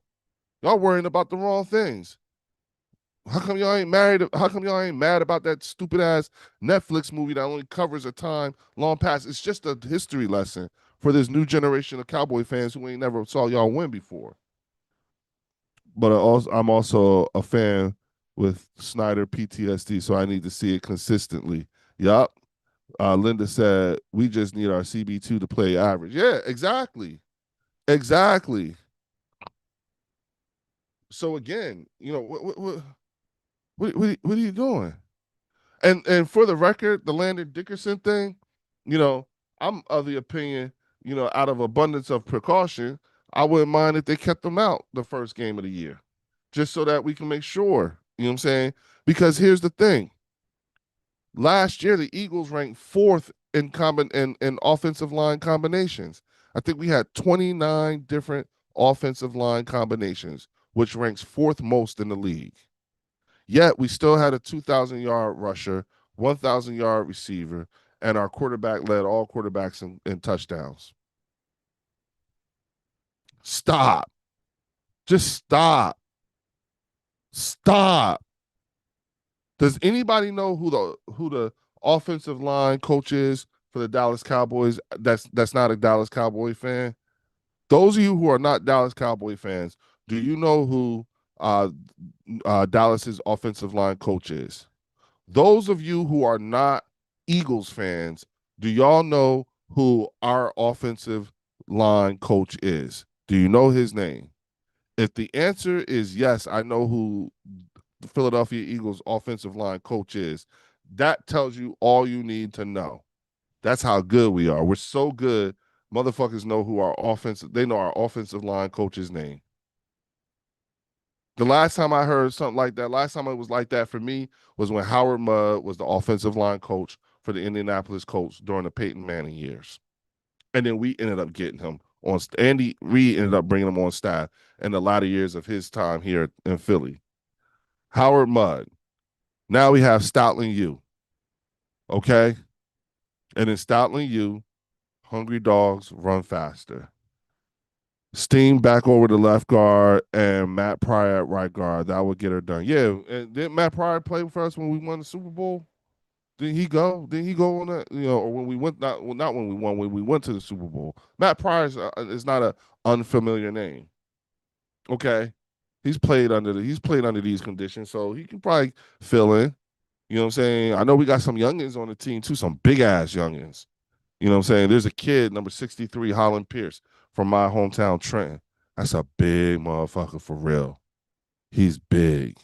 Y'all worrying about the wrong things. How come y'all ain't married? How come y'all ain't mad about that stupid ass Netflix movie that only covers a time long past? It's just a history lesson for this new generation of Cowboy fans who ain't never saw y'all win before. But I'm also a fan with Snyder PTSD, so I need to see it consistently. Yup. Linda said we just need our CB2 to play average. Yeah, exactly, exactly. So again, what are you doing? And for the record, the Landon Dickerson thing, you know, I'm of the opinion, out of abundance of precaution, I wouldn't mind if they kept them out the first game of the year, just so that we can make sure. You know what I'm saying? Because here's the thing: last year, the Eagles ranked fourth in offensive line combinations. I think we had 29 different offensive line combinations, which ranks fourth most in the league. Yet we still had a 2,000-yard rusher, 1,000-yard receiver, and our quarterback led all quarterbacks in touchdowns. Stop. Just stop. Stop. Does anybody know who the offensive line coach is for the Dallas Cowboys? That's not a Dallas Cowboy fan. Those of you who are not Dallas Cowboy fans, do you know who uh, Dallas's offensive line coach is? Those of you who are not Eagles fans, do y'all know who our offensive line coach is? Do you know his name? If the answer is yes, I know who the Philadelphia Eagles offensive line coach is. That tells you all you need to know. That's how good we are. We're so good. Motherfuckers know who our offensive, they know our offensive line coach's name. The last time I heard something like that, last time it was like that for me was when Howard Mudd was the offensive line coach for the Indianapolis Colts during the Peyton Manning years. And then we ended up getting him on. Andy Reid ended up bringing him on staff in the latter years of his time here in Philly. Howard Mudd. Now we have Stoutland U. Okay? And in Stoutland U, hungry dogs run faster. Steam back over the left guard and Matt Pryor at right guard. That would get her done. Yeah, and didn't Matt Pryor play for us when we won the Super Bowl? Didn't he go? Didn't he go on that? Or when we went not when we won, when we went to the Super Bowl. Matt Pryor is not an unfamiliar name. Okay, he's played under these conditions, so he can probably fill in. You know what I'm saying? I know we got some youngins on the team too, some big ass youngins. You know what I'm saying? There's a kid, number 63, Holland Pierce, from my hometown, Trenton. That's a big motherfucker for real. He's big.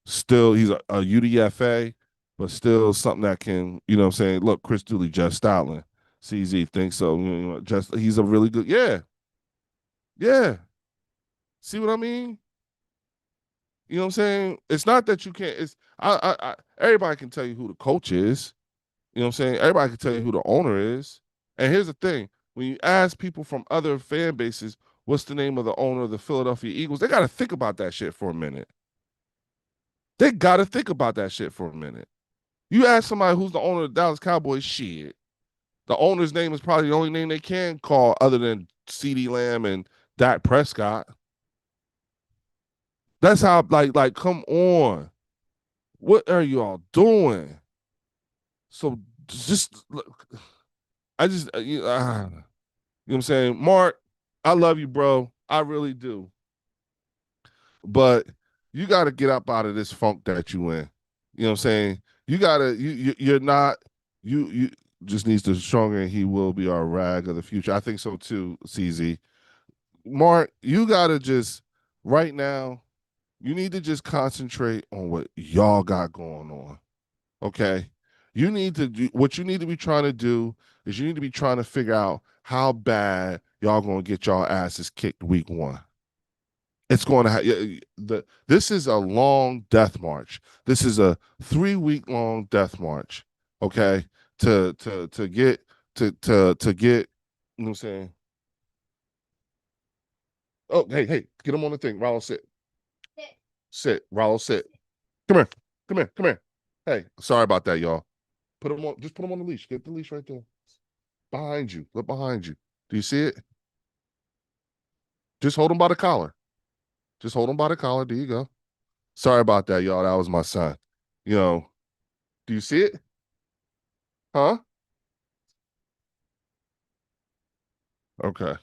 Still he's a UDFA, but still something that can, what I'm saying? Look, Chris Dooley, Jeff Stoutland, CZ thinks so. Just he's a really good, yeah, yeah. See what I mean? You know what I'm saying? It's not that you can't, it's everybody can tell you who the coach is. You know what I'm saying? Everybody can tell you who the owner is. And here's the thing: when you ask people from other fan bases, what's the name of the owner of the Philadelphia Eagles, they got to think about that shit for a minute. They got to think about that shit for a minute. You ask somebody who's the owner of the Dallas Cowboys, shit. The owner's name is probably the only name they can call other than CeeDee Lamb and Dak Prescott. That's how, come on. What are you all doing? So just, I just, you know what I'm saying? Mark, I love you, bro. I really do. But you got to get up out of this funk that you in. You know what I'm saying? You got to you're not you just needs to stronger and he will be our rag of the future. I think so too, CZ. Mark, you got to just right now, you need to just concentrate on what y'all got going on. Okay? You need to do what you need to be trying to do is you need to be trying to figure out how bad y'all gonna get y'all asses kicked week one. It's going to this is a long death march. This is a 3-week long death march. Okay, to get to get. You know what I'm saying? Oh, hey, get him on the thing. Rollo, sit, sit. Rollo, sit. Come here, come here, come here. Hey, sorry about that, y'all. Put him on. Just put him on the leash. Get the leash right there. Behind you. Look behind you. Do you see it? Just hold him by the collar. Just hold him by the collar. There you go. Sorry about that, y'all. That was my son. You know, do you see it? Huh? Okay.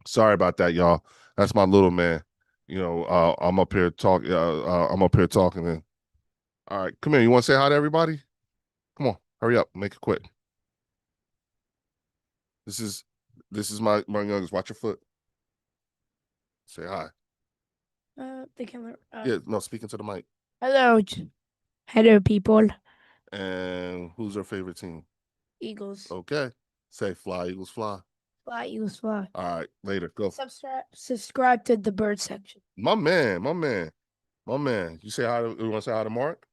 Sorry about that, y'all. That's my little man. I'm up here talking. I'm up here talking. And all right, come here. You want to say hi to everybody? Come on, hurry up, make it quick. This is this is my youngest. Watch your foot. Say hi. The camera. Yeah, no, speaking to the mic. Hello, hello, people. And who's her favorite team? Eagles. Okay. Say fly, Eagles fly. Fly, Eagles, fly. All right, later. Go. Subscribe to the bird section. My man, my man, my man. You say hi to you want to say hi to Mark?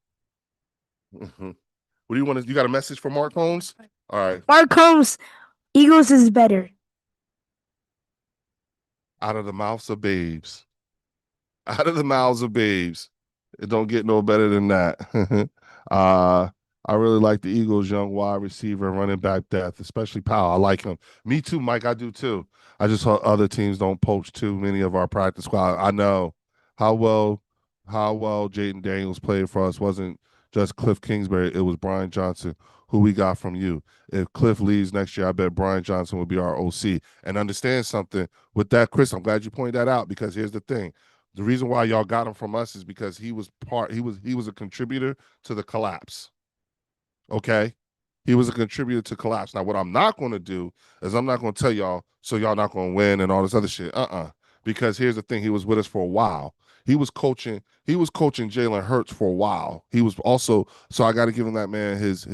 What do you want to you got a message for Mark Holmes? All right. Mark Holmes, Eagles is better. Out of the mouths of babes. Out of the mouths of babes. It don't get no better than that. I really like the Eagles' young wide receiver and running back depth, especially Powell. I like him. Me too, Mike. I do too. I just hope other teams don't poach too many of our practice squad. I know how well how well Jaden Daniels played for us wasn't just Cliff Kingsbury. It was Brian Johnson, who we got from you. If Cliff leaves next year, I bet Brian Johnson will be our OC. And understand something with that, Chris. I'm glad you pointed that out because here's the thing: the reason why y'all got him from us is because he was a contributor to the collapse. Okay. He was a contributor to collapse. Now, what I'm not going to do is I'm not going to tell y'all so y'all not going to win and all this other shit. Because here's the thing: he was with us for a while. He was coaching. He was coaching Jalen Hurts for a while. He was also so I got to give him that man his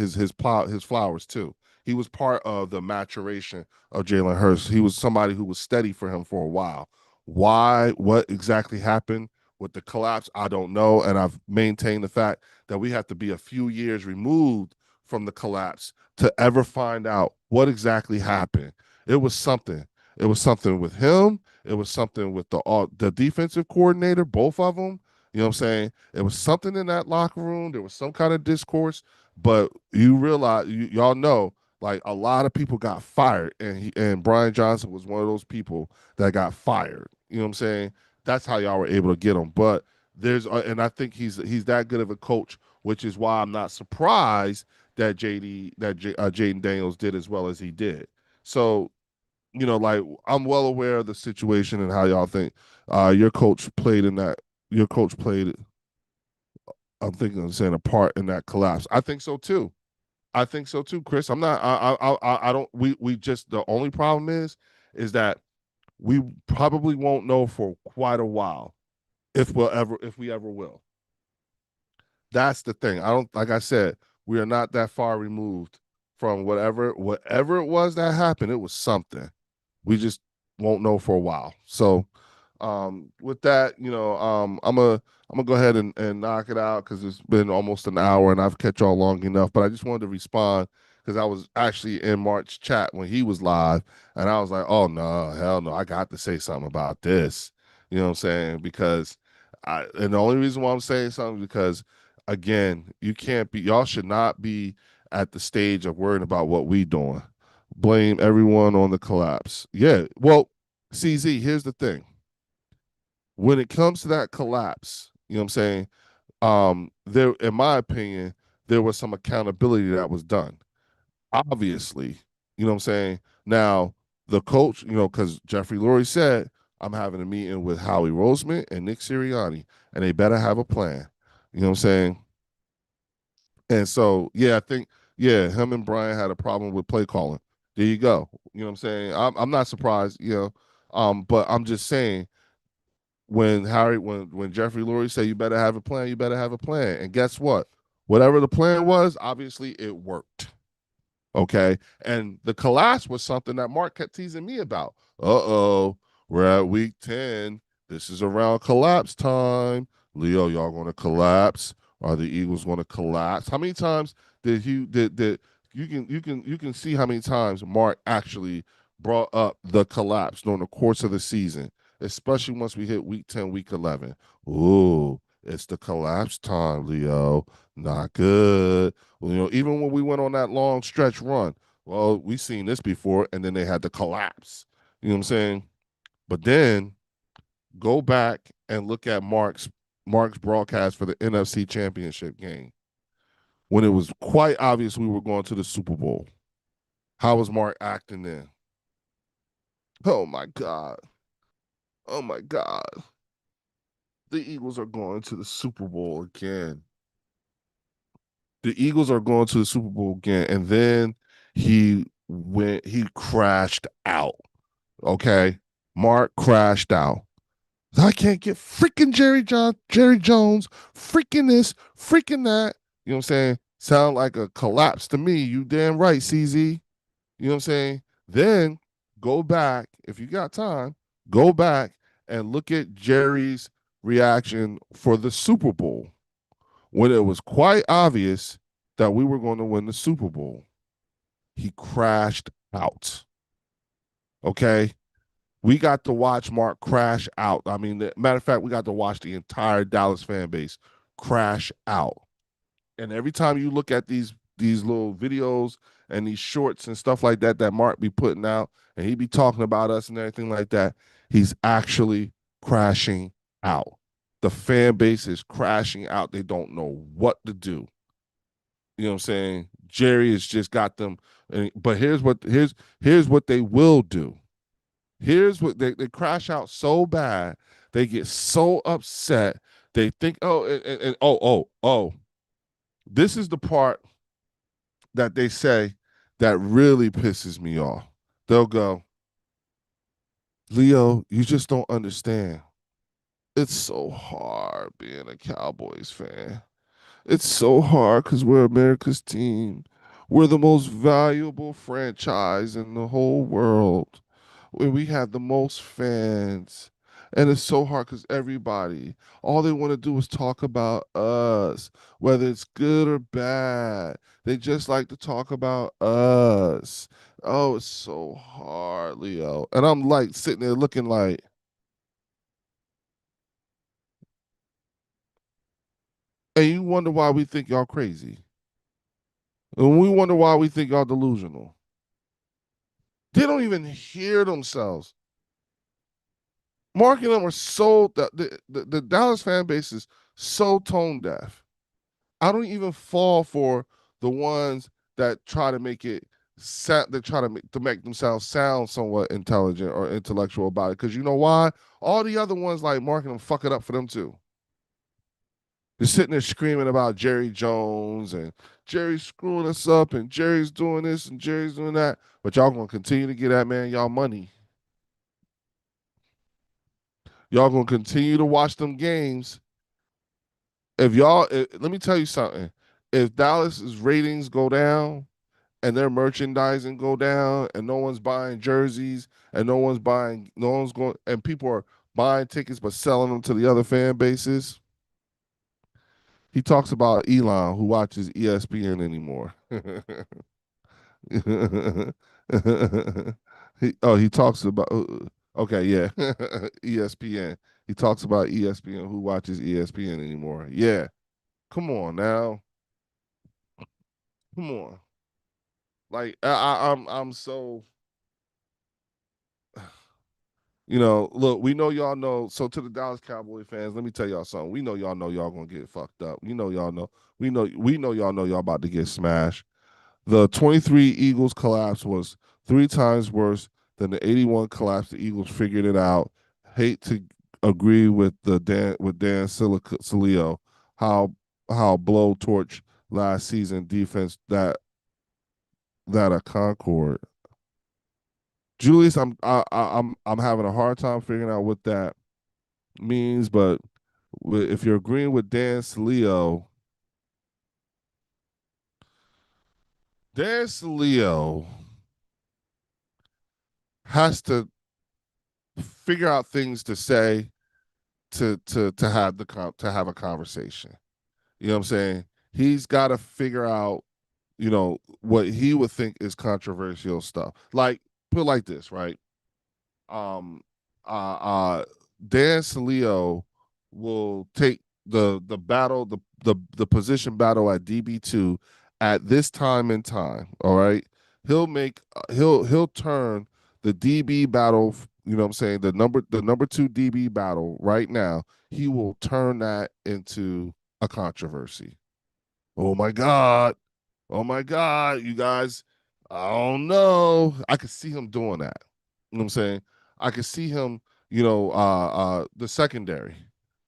flowers too. He was part of the maturation of Jalen Hurts. He was somebody who was steady for him for a while. Why? What exactly happened with the collapse? I don't know. And I've maintained the fact that we have to be a few years removed from the collapse to ever find out what exactly happened. It was something. It was something with him. It was something with the defensive coordinator, both of them. You know what I'm saying? It was something in that locker room. There was some kind of discourse, but you realize, y'all know, like a lot of people got fired, and Brian Johnson was one of those people that got fired. You know what I'm saying? That's how y'all were able to get him. But and I think he's that good of a coach, which is why I'm not surprised that Jaden Daniels did as well as he did. So, like I'm well aware of the situation and how y'all think your coach played in that. Your coach played, I'm thinking of saying, a part in that collapse. I think so too. I think so too, Chris. I'm not. I don't. We just the only problem is that we probably won't know for quite a while if we ever will. That's the thing. I don't like I said, we are not that far removed from whatever it was that happened. It was something. We just won't know for a while. So with that, I'm gonna go ahead and knock it out because it's been almost an hour and I've kept y'all long enough. But I just wanted to respond because I was actually in Mark's chat when he was live, and I was like, oh no, hell no, I got to say something about this. You know what I'm saying? Because and the only reason why I'm saying something is because again, y'all should not be at the stage of worrying about what we doing. Blame everyone on the collapse. Yeah. Well, CZ, here's the thing. When it comes to that collapse, you know what I'm saying? There, in my opinion, there was some accountability that was done. Obviously, you know what I'm saying? Now, the coach, because Jeffrey Lurie said, I'm having a meeting with Howie Roseman and Nick Sirianni, and they better have a plan. You know what I'm saying? And so, yeah, I think, yeah, him and Brian had a problem with play calling. There you go. You know what I'm saying? I'm not surprised, but I'm just saying when Jeffrey Lurie said you better have a plan, you better have a plan. And guess what? Whatever the plan was, obviously it worked. Okay. And the collapse was something that Mark kept teasing me about. Uh-oh, we're at week 10. This is around collapse time. Leo, y'all gonna collapse? Are the Eagles gonna collapse? How many times did you can see how many times Mark actually brought up the collapse during the course of the season, especially once we hit week 10, week 11. Ooh, it's the collapse time, Leo. Not good. Well, even when we went on that long stretch run, well, we seen this before, and then they had to collapse. You know what I'm saying? But then go back and look at Mark's broadcast for the NFC Championship game when it was quite obvious we were going to the Super Bowl. How was Mark acting then? Oh my God. Oh my God. The Eagles are going to the Super Bowl again. The Eagles are going to the Super Bowl again. And then he crashed out. Okay. Mark crashed out. I can't get freaking Jerry Jones, freaking this, freaking that. You know what I'm saying? Sound like a collapse to me. You damn right, CZ. You know what I'm saying? Then go back, if you got time, go back and look at Jerry's reaction for the Super Bowl when it was quite obvious that we were going to win the Super Bowl. He crashed out. Okay. We got to watch Mark crash out. I mean, matter of fact, we got to watch the entire Dallas fan base crash out. And every time you look at these little videos and these shorts and stuff like that that Mark be putting out, and he be talking about us and everything like that, he's actually crashing out. The fan base is crashing out. They don't know what to do. You know what I'm saying? Jerry has just got them. But here's what they will do. Here's what they crash out so bad, they get so upset. They think, oh, and this is the part that they say that really pisses me off. They'll go, Leo, you just don't understand. It's so hard being a Cowboys fan. It's so hard because we're America's team. We're the most valuable franchise in the whole world. We have the most fans. And it's so hard because everybody, all they want to do is talk about us, whether it's good or bad. They just like to talk about us. Oh, it's so hard, Leo. And I'm like sitting there looking like, and you wonder why we think y'all crazy. And we wonder why we think y'all delusional. They don't even hear themselves. Mark and them are so the Dallas fan base is so tone deaf. I don't even fall for the ones that try to make it that try to make themselves sound somewhat intelligent or intellectual about it. Because you know why? All the other ones like Mark and them fuck it up for them too. They're sitting there screaming about Jerry Jones and Jerry's screwing us up and Jerry's doing this and Jerry's doing that. But y'all gonna continue to get that man y'all money. Y'all gonna continue to watch them games. Let me tell you something. If Dallas's ratings go down and their merchandising go down and no one's buying jerseys and no one's going, and people are buying tickets but selling them to the other fan bases, he talks about Elon who watches ESPN anymore. He talks about okay, yeah, ESPN. He talks about ESPN who watches ESPN anymore. Yeah, come on now, come on. Like I'm so look, we know y'all know. So to the Dallas Cowboy fans, let me tell y'all something. We know y'all gonna get fucked up. You know y'all know. We know y'all know y'all about to get smashed. The 23 Eagles collapse was 3 times worse than the 81 collapse. The Eagles figured it out. Hate to agree with Dan Sileo how blowtorch last season defense that a Concord. Julius, I'm having a hard time figuring out what that means, but if you're agreeing with Dan Saleo has to figure out things to say to have to have a conversation. You know what I'm saying? He's got to figure out, what he would think is controversial stuff. Like put it like this, right? um uh Dan Saleo will take the battle the position battle at DB2 at this time in time, all right? He'll turn the DB battle, you know what I'm saying, the number 2 DB battle right now, he will turn that into a controversy. Oh my god. Oh my god, you guys. I don't know. I could see him doing that. You know what I'm saying? I could see him, the secondary.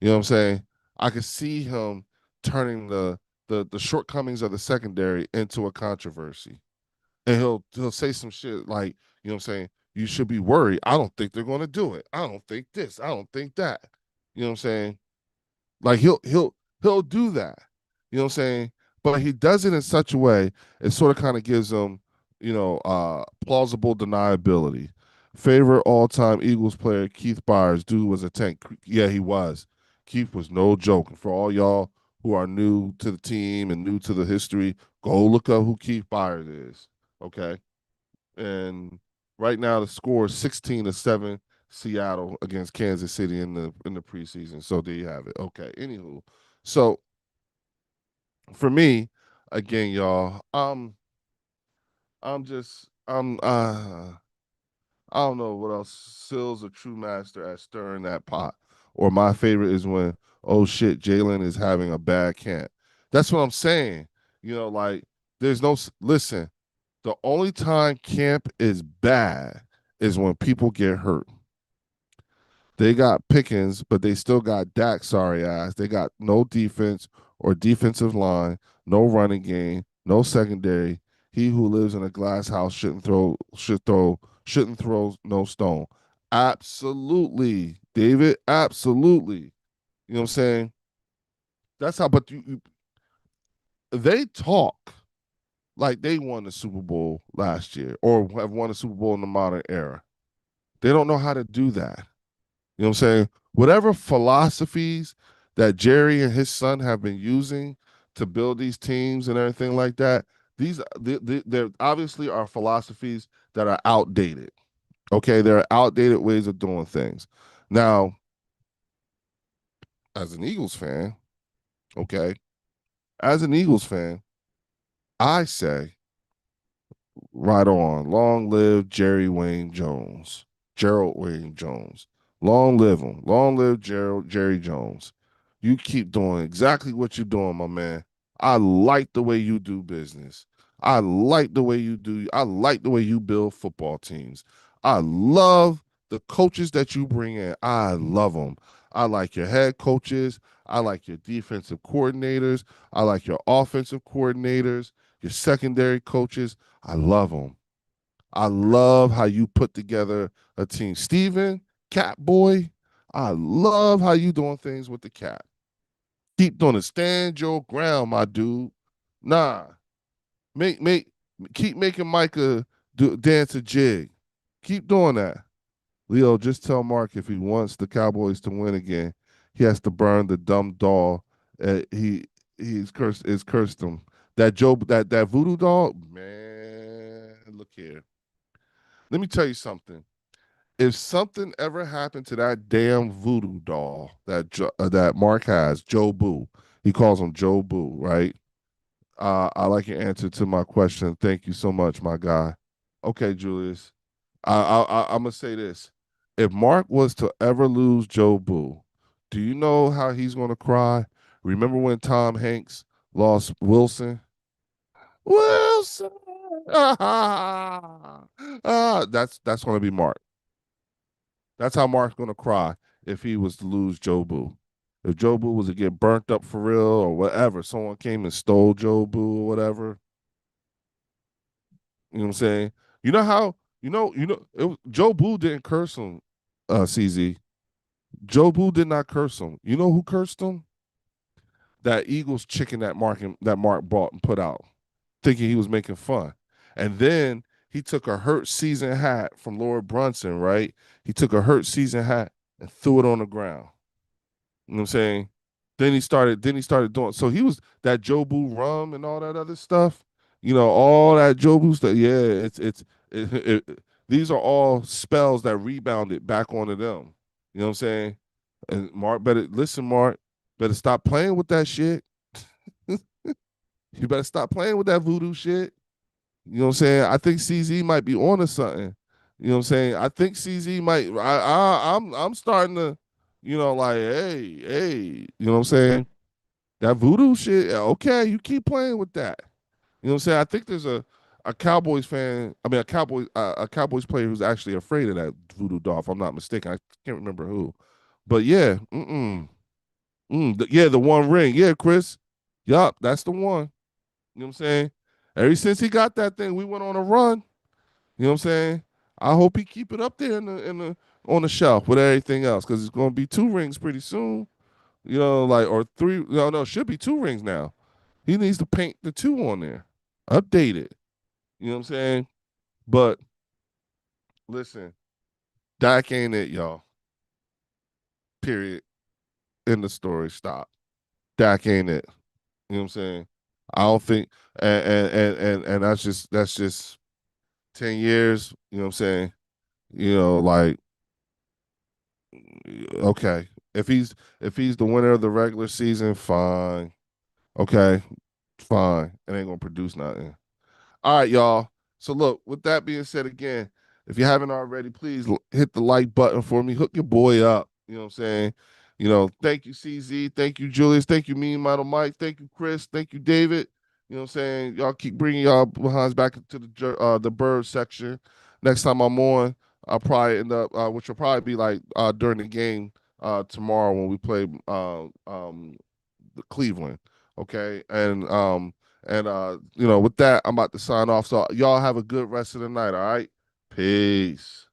You know what I'm saying? I could see him turning the shortcomings of the secondary into a controversy. And he'll say some shit like, you know what I'm saying, you should be worried. I don't think they're gonna do it. I don't think this. I don't think that. You know what I'm saying? Like he'll do that. You know what I'm saying? But he does it in such a way it sort of kind of gives him, plausible deniability. Favorite all-time Eagles player, Keith Byars. Dude was a tank. Yeah, he was. Keith was no joke. And for all y'all who are new to the team and new to the history, go look up who Keith Byars is. Okay. And right now the score is 16-7 Seattle against Kansas City in the preseason. So there you have it. Okay. Anywho, so for me, again, y'all, I'm just I don't know what else. Sill's a true master at stirring that pot. Or my favorite is when, oh shit, Jalen is having a bad camp. That's what I'm saying. Like there's no listen. The only time camp is bad is when people get hurt. They got Pickens, but they still got Dak, sorry ass. They got no defense or defensive line, no running game, no secondary. He who lives in a glass house shouldn't throw no stone. Absolutely, David. Absolutely. You know what I'm saying? That's how. But they talk like they won the Super Bowl last year or have won a Super Bowl in the modern era. They don't know how to do that. You know what I'm saying? Whatever philosophies that Jerry and his son have been using to build these teams and everything like that, there obviously are philosophies that are outdated. Okay, there are outdated ways of doing things. Now, as an Eagles fan, okay, as an Eagles fan, I say right on. Long live Jerry Wayne Jones. Gerald Wayne Jones. Long live him. Long live Jerry Jones. You keep doing exactly what you're doing, my man. I like the way you do business. I like the way you do. I like the way you build football teams. I love the coaches that you bring in. I love them. I like your head coaches. I like your defensive coordinators. I like your offensive coordinators, your secondary coaches. I love them. I love how you put together a team. Steven, Cat Boy, I love how you doing things with the cat. Keep doing it. Stand your ground, my dude. Nah. Make keep making Micah dance a jig. Keep doing that. Leo, just tell Mark if he wants the Cowboys to win again, he has to burn the dumb doll. He's cursed him. That voodoo doll, man. Look here. Let me tell you something. If something ever happened to that damn voodoo doll that Mark has, Joe Boo, he calls him Joe Boo, right? I like your answer to my question. Thank you so much, my guy. Okay, Julius. I'm gonna say this: if Mark was to ever lose Joe Boo, do you know how he's gonna cry? Remember when Tom Hanks lost Wilson? Wilson. That's gonna be Mark. That's how Mark's gonna cry if he was to lose Joe Boo. If Joe Boo was to get burnt up for real or whatever, someone came and stole Joe Boo or whatever. You know what I'm saying? You know how Joe Boo didn't curse him, CZ. Joe Boo did not curse him. You know who cursed him? That Eagles chicken that Mark bought and put out, thinking he was making fun. And then he took a hurt season hat from Lord Brunson, right? He took a hurt season hat and threw it on the ground. You know what I'm saying? Then he started doing so he was that Jobu rum and all that other stuff. All that Jobu stuff. Yeah, these are all spells that rebounded back onto them. You know what I'm saying? And Mark better listen, Mark, better stop playing with that shit. You better stop playing with that voodoo shit. You know what I'm saying? I think CZ might be on to something. You know what I'm saying? I think CZ might. I'm starting to, like, hey, you know what I'm saying? That voodoo shit. Okay, you keep playing with that. You know what I'm saying? I think there's a Cowboys fan. I mean, a Cowboys player who's actually afraid of that voodoo doll. If I'm not mistaken, I can't remember who, but yeah, yeah, the One Ring. Yeah, Chris. Yup, that's the one. You know what I'm saying? Ever since he got that thing, we went on a run. You know what I'm saying? I hope he keep it up there in the on the shelf with everything else because it's going to be two rings pretty soon. You know, like or three. No, no, it should be two rings now. He needs to paint the two on there, update it. You know what I'm saying? But listen, Dak ain't it, y'all. Period. In the story. Stop. Dak ain't it. You know what I'm saying? I don't think, and that's just 10 years. You know what I'm saying? You know, like okay, if he's the winner of the regular season, fine. Okay, fine. It ain't gonna produce nothing. All right, y'all. So look, with that being said again, if you haven't already, please hit the like button for me. Hook your boy up. You know what I'm saying? Thank you, CZ. Thank you, Julius. Thank you, Mean Model Mike. Thank you, Chris. Thank you, David. You know what I'm saying? Y'all keep bringing y'all behinds back into the bird section. Next time I'm on, I'll probably end up, which will probably be like during the game tomorrow when we play the Cleveland. Okay, and with that, I'm about to sign off. So y'all have a good rest of the night. All right, peace.